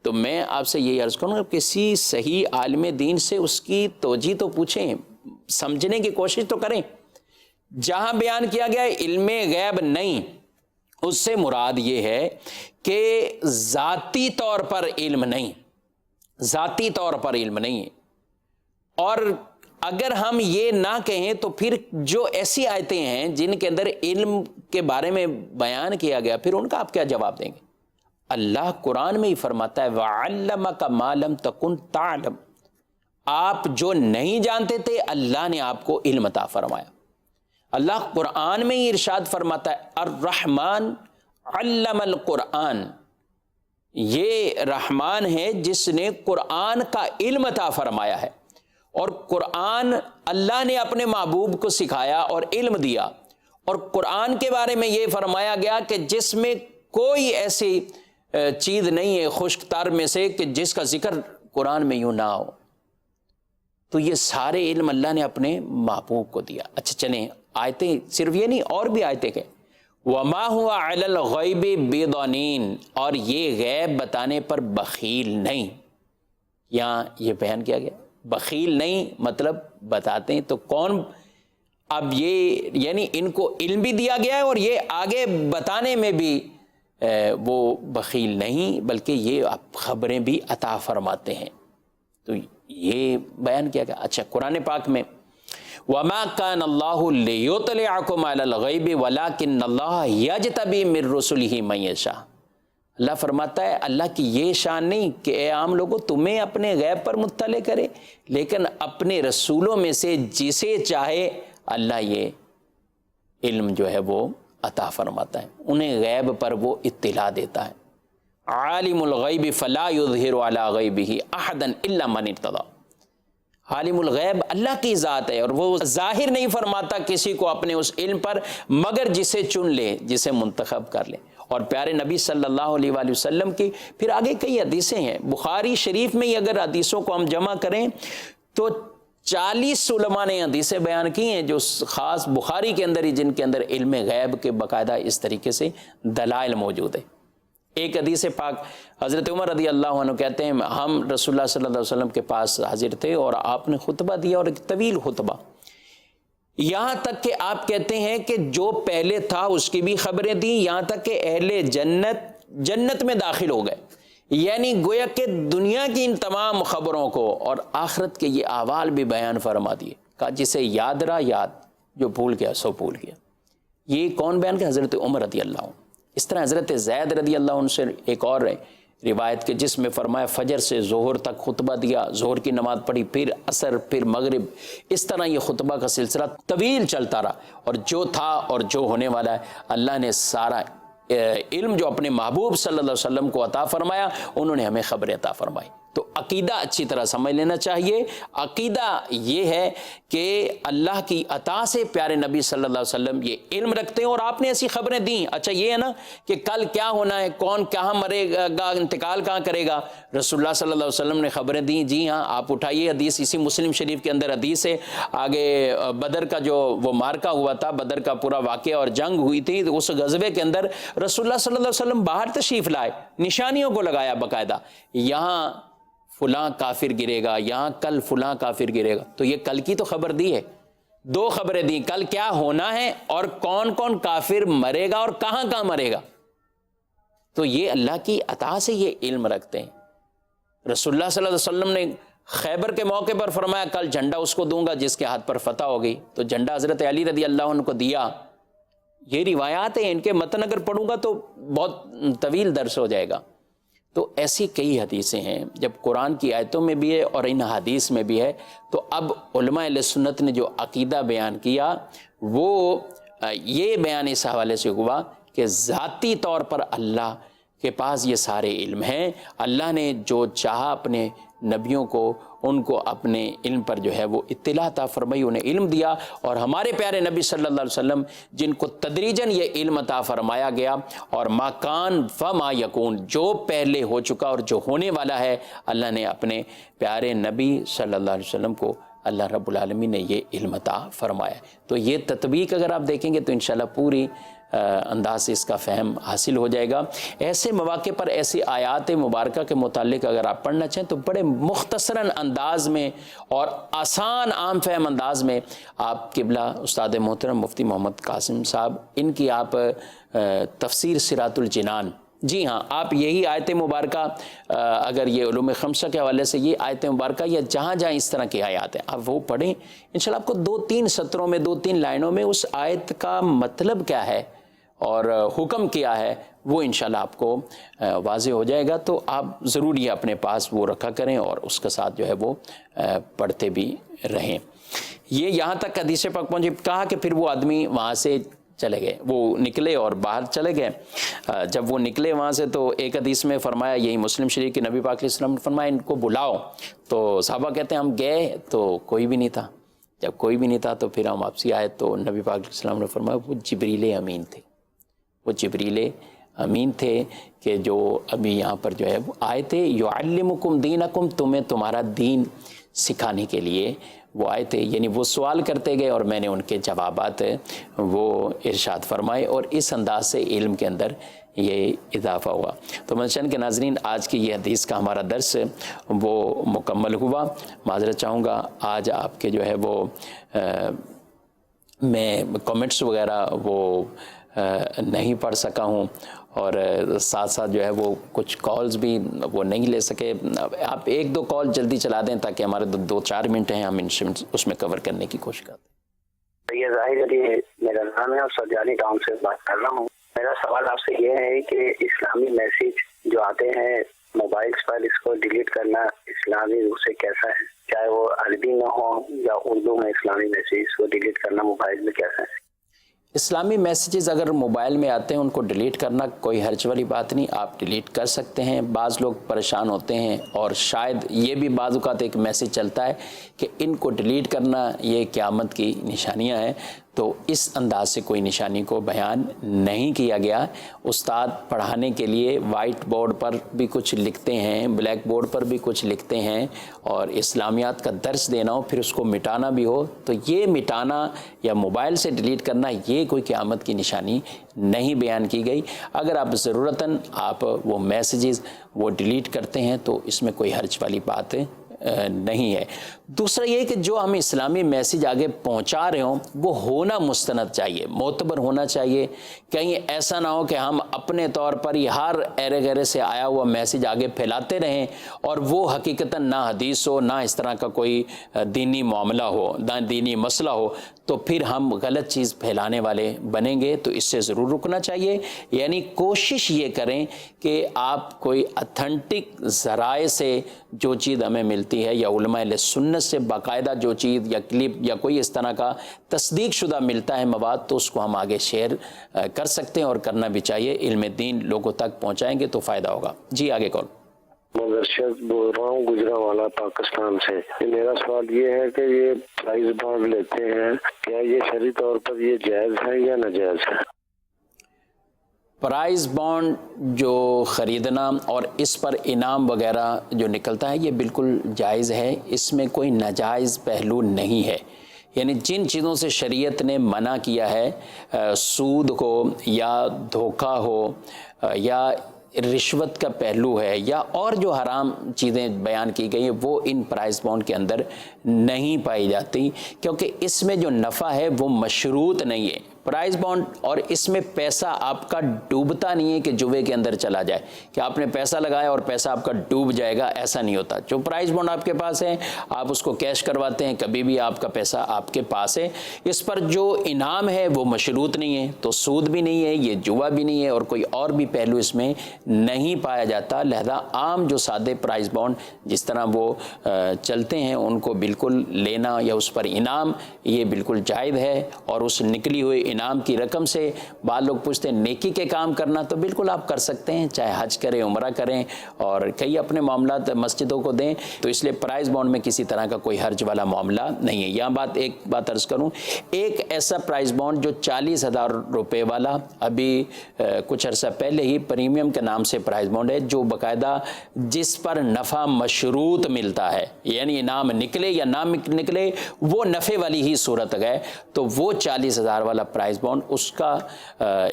تو میں آپ سے یہ عرض کروں گا، کسی صحیح عالم دین سے اس کی توجیہ تو پوچھیں، سمجھنے کی کوشش تو کریں۔ جہاں بیان کیا گیا ہے علم غیب نہیں، اس سے مراد یہ ہے کہ ذاتی طور پر علم نہیں، ذاتی طور پر علم نہیں ہے۔ اور اگر ہم یہ نہ کہیں تو پھر جو ایسی آیتیں ہیں جن کے اندر علم کے بارے میں بیان کیا گیا، پھر ان کا آپ کیا جواب دیں گے؟ اللہ قرآن میں ہی فرماتا ہے وَعَلَّمَكَ مَا لَمْ تَكُنْ تَعْلَمْ، آپ جو نہیں جانتے تھے اللہ نے آپ کو علم عطا فرمایا۔ اللہ قرآن میں ہی ارشاد فرماتا ہے الرحمن علم القرآن، یہ رحمان ہے جس نے قرآن کا علم عطا فرمایا ہے، اور قرآن اللہ نے اپنے محبوب کو سکھایا اور علم دیا، اور قرآن کے بارے میں یہ فرمایا گیا کہ جس میں کوئی ایسی چیز نہیں ہے خشک تر میں سے کہ جس کا ذکر قرآن میں یوں نہ ہو۔ تو یہ سارے علم اللہ نے اپنے محبوب کو دیا۔ اچھا چلیں، آیتیں صرف یہ نہیں، اور بھی آیتیں کہ وَمَا هُوَ عَلَى الْغَيْبِ بِضَنِينَ، اور یہ غیب بتانے پر بخیل نہیں۔ یہاں یہ بیان کیا گیا بخیل نہیں، مطلب بتاتے ہیں تو کون؟ اب یہ یعنی ان کو علم بھی دیا گیا ہے اور یہ آگے بتانے میں بھی وہ بخیل نہیں، بلکہ یہ خبریں بھی عطا فرماتے ہیں۔ تو یہ بیان کیا گیا۔ اچھا قرآن پاک میں وَمَا كَانَ اللَّهُ لِيُطْلِعَكُمْ عَلَى الْغَيْبِ وَلَكِنَّ اللَّهَ يَجْتَبِي مِن رُّسُلِهِ مَن يَشَاءُ، اللہ فرماتا ہے اللہ کی یہ شان نہیں کہ اے عام لوگوں تمہیں اپنے غیب پر مطلع کرے، لیکن اپنے رسولوں میں سے جسے چاہے اللہ یہ علم جو ہے وہ عطا فرماتا ہے، انہیں غیب پر وہ اطلاع دیتا ہے۔ عالم الغیب فلا یظہر علی غیبہ احدا الا من ارتضی، عالم الغیب اللہ کی ذات ہے اور وہ ظاہر نہیں فرماتا کسی کو اپنے اس علم پر مگر جسے چن لے، جسے منتخب کر لے۔ اور پیارے نبی صلی اللہ علیہ وآلہ وسلم کی پھر آگے کئی حدیثیں ہیں، بخاری شریف میں ہی اگر حدیثوں کو ہم جمع کریں تو 40 علماء نے حدیثیں بیان کی ہیں جو خاص بخاری کے اندر ہی، جن کے اندر علم غیب کے باقاعدہ اس طریقے سے دلائل موجود ہیں۔ ایک حدیث پاک حضرت عمر رضی اللہ عنہ کہتے ہیں ہم رسول اللہ صلی اللہ علیہ وسلم کے پاس حاضر تھے اور آپ نے خطبہ دیا، اور ایک طویل خطبہ، یہاں تک کہ آپ کہتے ہیں کہ جو پہلے تھا اس کی بھی خبریں دیں، یہاں تک کہ اہل جنت میں داخل ہو گئے، یعنی گویا کہ دنیا کی ان تمام خبروں کو اور آخرت کے یہ احوال بھی بیان فرما دیے، کہا جسے یاد رہا یاد، جو بھول گیا سو بھول گیا۔ یہ کون بیان کہ حضرت عمر رضی اللہ عنہ۔ اس طرح حضرت زید رضی اللہ عنہ سے ایک اور روایت کے جس میں فرمایا فجر سے ظہر تک خطبہ دیا، ظہر کی نماز پڑھی، پھر عصر، پھر مغرب، اس طرح یہ خطبہ کا سلسلہ طویل چلتا رہا، اور جو تھا اور جو ہونے والا ہے اللہ نے سارا علم جو اپنے محبوب صلی اللہ علیہ وسلم کو عطا فرمایا، انہوں نے ہمیں خبر عطا فرمائی۔ تو عقیدہ اچھی طرح سمجھ لینا چاہیے۔ عقیدہ یہ ہے کہ اللہ کی عطا سے پیارے نبی صلی اللہ علیہ وسلم یہ علم رکھتے ہیں اور آپ نے ایسی خبریں دیں۔ اچھا یہ ہے نا کہ کل کیا ہونا ہے، کون کہاں مرے گا، انتقال کہاں کرے گا، رسول اللہ صلی اللہ علیہ وسلم نے خبریں دیں۔ جی ہاں، آپ اٹھائیے حدیث، اسی مسلم شریف کے اندر حدیث ہے، آگے بدر کا جو وہ مارکا ہوا تھا، بدر کا پورا واقعہ اور جنگ ہوئی تھی، اس غزوے کے اندر رسول اللہ صلی اللہ علیہ وسلم باہر تشریف لائے، نشانیوں کو لگایا باقاعدہ، یہاں فلاں کافر گرے گا، یہاں کل فلاں کافر گرے گا۔ تو یہ کل کی تو خبر دی ہے، دو خبریں دی، کل کیا ہونا ہے اور کون کون کافر مرے گا اور کہاں کہاں مرے گا۔ تو یہ اللہ کی عطا سے یہ علم رکھتے ہیں۔ رسول اللہ صلی اللہ علیہ وسلم نے خیبر کے موقع پر فرمایا کل جھنڈا اس کو دوں گا جس کے ہاتھ پر فتح ہوگی، تو جھنڈا حضرت علی رضی اللہ عنہ کو دیا۔ یہ روایات ہیں، ان کے متن اگر پڑھوں گا تو بہت طویل درس ہو جائے گا۔ تو ایسی کئی حدیثیں ہیں، جب قرآن کی آیتوں میں بھی ہے اور ان حدیث میں بھی ہے۔ تو اب علماء اہل سنت نے جو عقیدہ بیان کیا وہ یہ بیان اس حوالے سے ہوا کہ ذاتی طور پر اللہ کے پاس یہ سارے علم ہیں، اللہ نے جو چاہا اپنے نبیوں کو ان کو اپنے علم پر جو ہے وہ اطلاع عطا فرمائی، انہیں علم دیا، اور ہمارے پیارے نبی صلی اللہ علیہ وسلم جن کو تدریجاً یہ علم عطا فرمایا گیا، اور ما کان فما یکون، جو پہلے ہو چکا اور جو ہونے والا ہے، اللہ نے اپنے پیارے نبی صلی اللہ علیہ وسلم کو اللہ رب العالمین نے یہ علم عطا فرمایا۔ تو یہ تطبیق اگر آپ دیکھیں گے تو انشاءاللہ پوری انداز سے اس کا فہم حاصل ہو جائے گا۔ ایسے مواقع پر ایسی آیات مبارکہ کے متعلق اگر آپ پڑھنا چاہیں تو بڑے مختصراً انداز میں اور آسان عام فہم انداز میں آپ قبلہ استاد محترم مفتی محمد قاسم صاحب، ان کی آپ تفسیر صراط الجنان جی ہاں، آپ یہی آیت مبارکہ اگر یہ علوم خمسہ کے حوالے سے یہ آیت مبارکہ یا جہاں جہاں اس طرح کی آیات ہیں آپ وہ پڑھیں، انشاءاللہ آپ کو 2-3 سطروں میں 2-3 لائنوں میں اس آیت کا مطلب کیا ہے اور حکم کیا ہے وہ انشاءاللہ آپ کو واضح ہو جائے گا۔ تو آپ ضرور یہ اپنے پاس وہ رکھا کریں اور اس کے ساتھ جو ہے وہ پڑھتے بھی رہیں۔ یہ یہاں تک حدیث پاک پہنچی، کہا کہ پھر وہ آدمی وہاں سے چلے گئے، وہ نکلے اور باہر چلے گئے۔ جب وہ نکلے وہاں سے تو ایک حدیث میں فرمایا، یہی مسلم شریف کی نبی پاک علیہ السلام نے فرمایا ان کو بلاؤ، تو صحابہ کہتے ہیں ہم گئے تو کوئی بھی نہیں تھا۔ جب کوئی بھی نہیں تھا تو پھر ہم واپسی آئے تو نبی پاک علیہ السلام نے فرمایا وہ جبریل امین تھے، وہ جبریل امین تھے کہ جو ابھی یہاں پر جو ہے وہ آئے تھے، یعلمکم دینکم، تمہیں تمہارا دین سکھانے کے لیے وہ آئے تھے، یعنی وہ سوال کرتے گئے اور میں نے ان کے جوابات وہ ارشاد فرمائے، اور اس انداز سے علم کے اندر یہ اضافہ ہوا۔ تو منشن کے ناظرین، آج کی یہ حدیث کا ہمارا درس وہ مکمل ہوا۔ معذرت چاہوں گا آج آپ کے جو ہے وہ میں کمنٹس وغیرہ وہ نہیں پڑھ سکا ہوں، اور ساتھ ساتھ جو ہے وہ کچھ کالز بھی وہ نہیں لے سکے۔ آپ 1-2 کال جلدی چلا دیں تاکہ ہمارے 2-4 منٹ ہیں، ہم اس میں کور کرنے کی کوشش کرتے ہیں۔ یہ ظاہر علی میرا نام ہے اور سجانی ٹاؤن سے بات کر رہا ہوں۔ میرا سوال آپ سے یہ ہے کہ اسلامی میسیج جو آتے ہیں موبائلس پر، اس کو ڈیلیٹ کرنا اسلامی روح سے کیسا ہے؟ چاہے وہ عربی میں ہو یا اردو میں، اسلامی میسیج کو ڈیلیٹ کرنا موبائل میں کیسا ہے؟ اسلامی میسیجز اگر موبائل میں آتے ہیں ان کو ڈیلیٹ کرنا کوئی حرج والی بات نہیں، آپ ڈیلیٹ کر سکتے ہیں۔ بعض لوگ پریشان ہوتے ہیں اور شاید یہ بھی بعض اوقات ایک میسیج چلتا ہے کہ ان کو ڈیلیٹ کرنا یہ قیامت کی نشانیاں ہیں، تو اس انداز سے کوئی نشانی کو بیان نہیں کیا گیا۔ استاد پڑھانے کے لیے وائٹ بورڈ پر بھی کچھ لکھتے ہیں، بلیک بورڈ پر بھی کچھ لکھتے ہیں، اور اسلامیات کا درس دینا ہو پھر اس کو مٹانا بھی ہو، تو یہ مٹانا یا موبائل سے ڈیلیٹ کرنا یہ کوئی قیامت کی نشانی نہیں بیان کی گئی۔ اگر آپ ضرورتاً آپ وہ میسیجز وہ ڈیلیٹ کرتے ہیں تو اس میں کوئی حرج والی بات نہیں ہے۔ دوسرا یہ کہ جو ہم اسلامی میسیج آگے پہنچا رہے ہوں وہ ہونا مستند چاہیے، معتبر ہونا چاہیے۔ کہیں ایسا نہ ہو کہ ہم اپنے طور پر ہی ہر ایرے گیرے سے آیا ہوا میسیج آگے پھیلاتے رہیں اور وہ حقیقتاً نہ حدیث ہو، نہ اس طرح کا کوئی دینی معاملہ ہو، نہ دینی مسئلہ ہو، تو پھر ہم غلط چیز پھیلانے والے بنیں گے۔ تو اس سے ضرور رکنا چاہیے، یعنی کوشش یہ کریں کہ آپ کوئی اتھینٹک ذرائع سے جو چیز ہمیں ملتی ہے یا علماء اہل سنت سے باقاعدہ جو چیز یا کلپ یا کوئی اس طرح کا تصدیق شدہ ملتا ہے مواد، تو اس کو ہم آگے شیئر کر سکتے ہیں اور کرنا بھی چاہیے۔ علم دین لوگوں تک پہنچائیں گے تو فائدہ ہوگا۔ جی آگے کال۔ مدرشد بول رہا ہوں گجرانوالہ پاکستان سے۔ میرا سوال یہ ہے کہ یہ پرائز بانڈ لیتے ہیں، کیا یہ شرعی طور پر یہ جائز ہے یا ناجائز ہے؟ پرائز بانڈ جو خریدنا اور اس پر انعام وغیرہ جو نکلتا ہے یہ بالکل جائز ہے، اس میں کوئی ناجائز پہلو نہیں ہے۔ یعنی جن چیزوں سے شریعت نے منع کیا ہے، سود ہو یا دھوکہ ہو یا رشوت کا پہلو ہے یا اور جو حرام چیزیں بیان کی گئی ہیں، وہ ان پرائز بانڈ کے اندر نہیں پائی جاتی، کیونکہ اس میں جو نفع ہے وہ مشروط نہیں ہے۔ پرائز بانڈ اور اس میں پیسہ آپ کا ڈوبتا نہیں ہے کہ جوے کے اندر چلا جائے، کہ آپ نے پیسہ لگایا اور پیسہ آپ کا ڈوب جائے گا، ایسا نہیں ہوتا۔ جو پرائز بانڈ آپ کے پاس ہے آپ اس کو کیش کرواتے ہیں، کبھی بھی آپ کا پیسہ آپ کے پاس ہے۔ اس پر جو انعام ہے وہ مشروط نہیں ہے، تو سود بھی نہیں ہے، یہ جوا بھی نہیں ہے، اور کوئی اور بھی پہلو اس میں نہیں پایا جاتا۔ لہذا عام جو سادے پرائز بانڈ جس طرح وہ چلتے ہیں ان کو بالکل لینا یا اس پر انعام یہ بالکل جائز ہے۔ اور اس نکلی ہوئی انعام کی رقم سے بعض لوگ پوچھتے ہیں نیکی کے کام کرنا، تو بالکل آپ کر سکتے ہیں، چاہے حج کریں، عمرہ کریں اور کئی اپنے معاملات مسجدوں کو دیں، تو اس لیے پرائز بانڈ میں کسی طرح کا کوئی حرج والا معاملہ نہیں ہے۔ یہاں ایک بات عرض کروں، ایک ایسا پرائز بانڈ جو 40,000 روپے والا ابھی کچھ عرصہ پہلے ہی پریمیم کے نام سے پرائز بانڈ ہے، جو باقاعدہ جس پر نفع مشروط ملتا ہے، یعنی انعام نکلے یا نہ نکلے وہ نفع والی ہی صورت ہے، تو وہ 40,000 والا پرائز بانڈ اس کا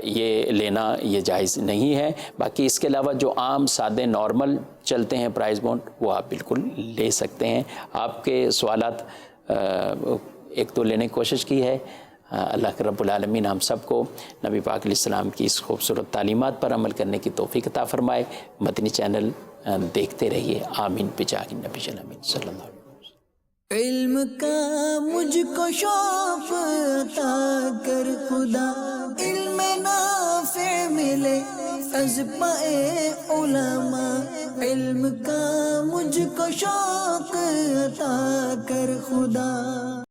یہ لینا یہ جائز نہیں ہے۔ باقی اس کے علاوہ جو عام سادے نارمل چلتے ہیں پرائز بانڈ وہ آپ بالکل لے سکتے ہیں۔ آپ کے سوالات ایک تو لینے کی کوشش کی ہے، اللہ رب العالمین ہم سب کو نبی پاک علیہ السلام کی اس خوبصورت تعلیمات پر عمل کرنے کی توفیق عطا فرمائے. مدنی چینل دیکھتے رہیے. آمین بجاہ النبی امین صلی اللہ علیہ وسلم. علم کا مجھ کو شوق عطا کر خدا، علم نافع ملے از پائے علماء. علم کا مجھ کو شوق عطا کر خدا.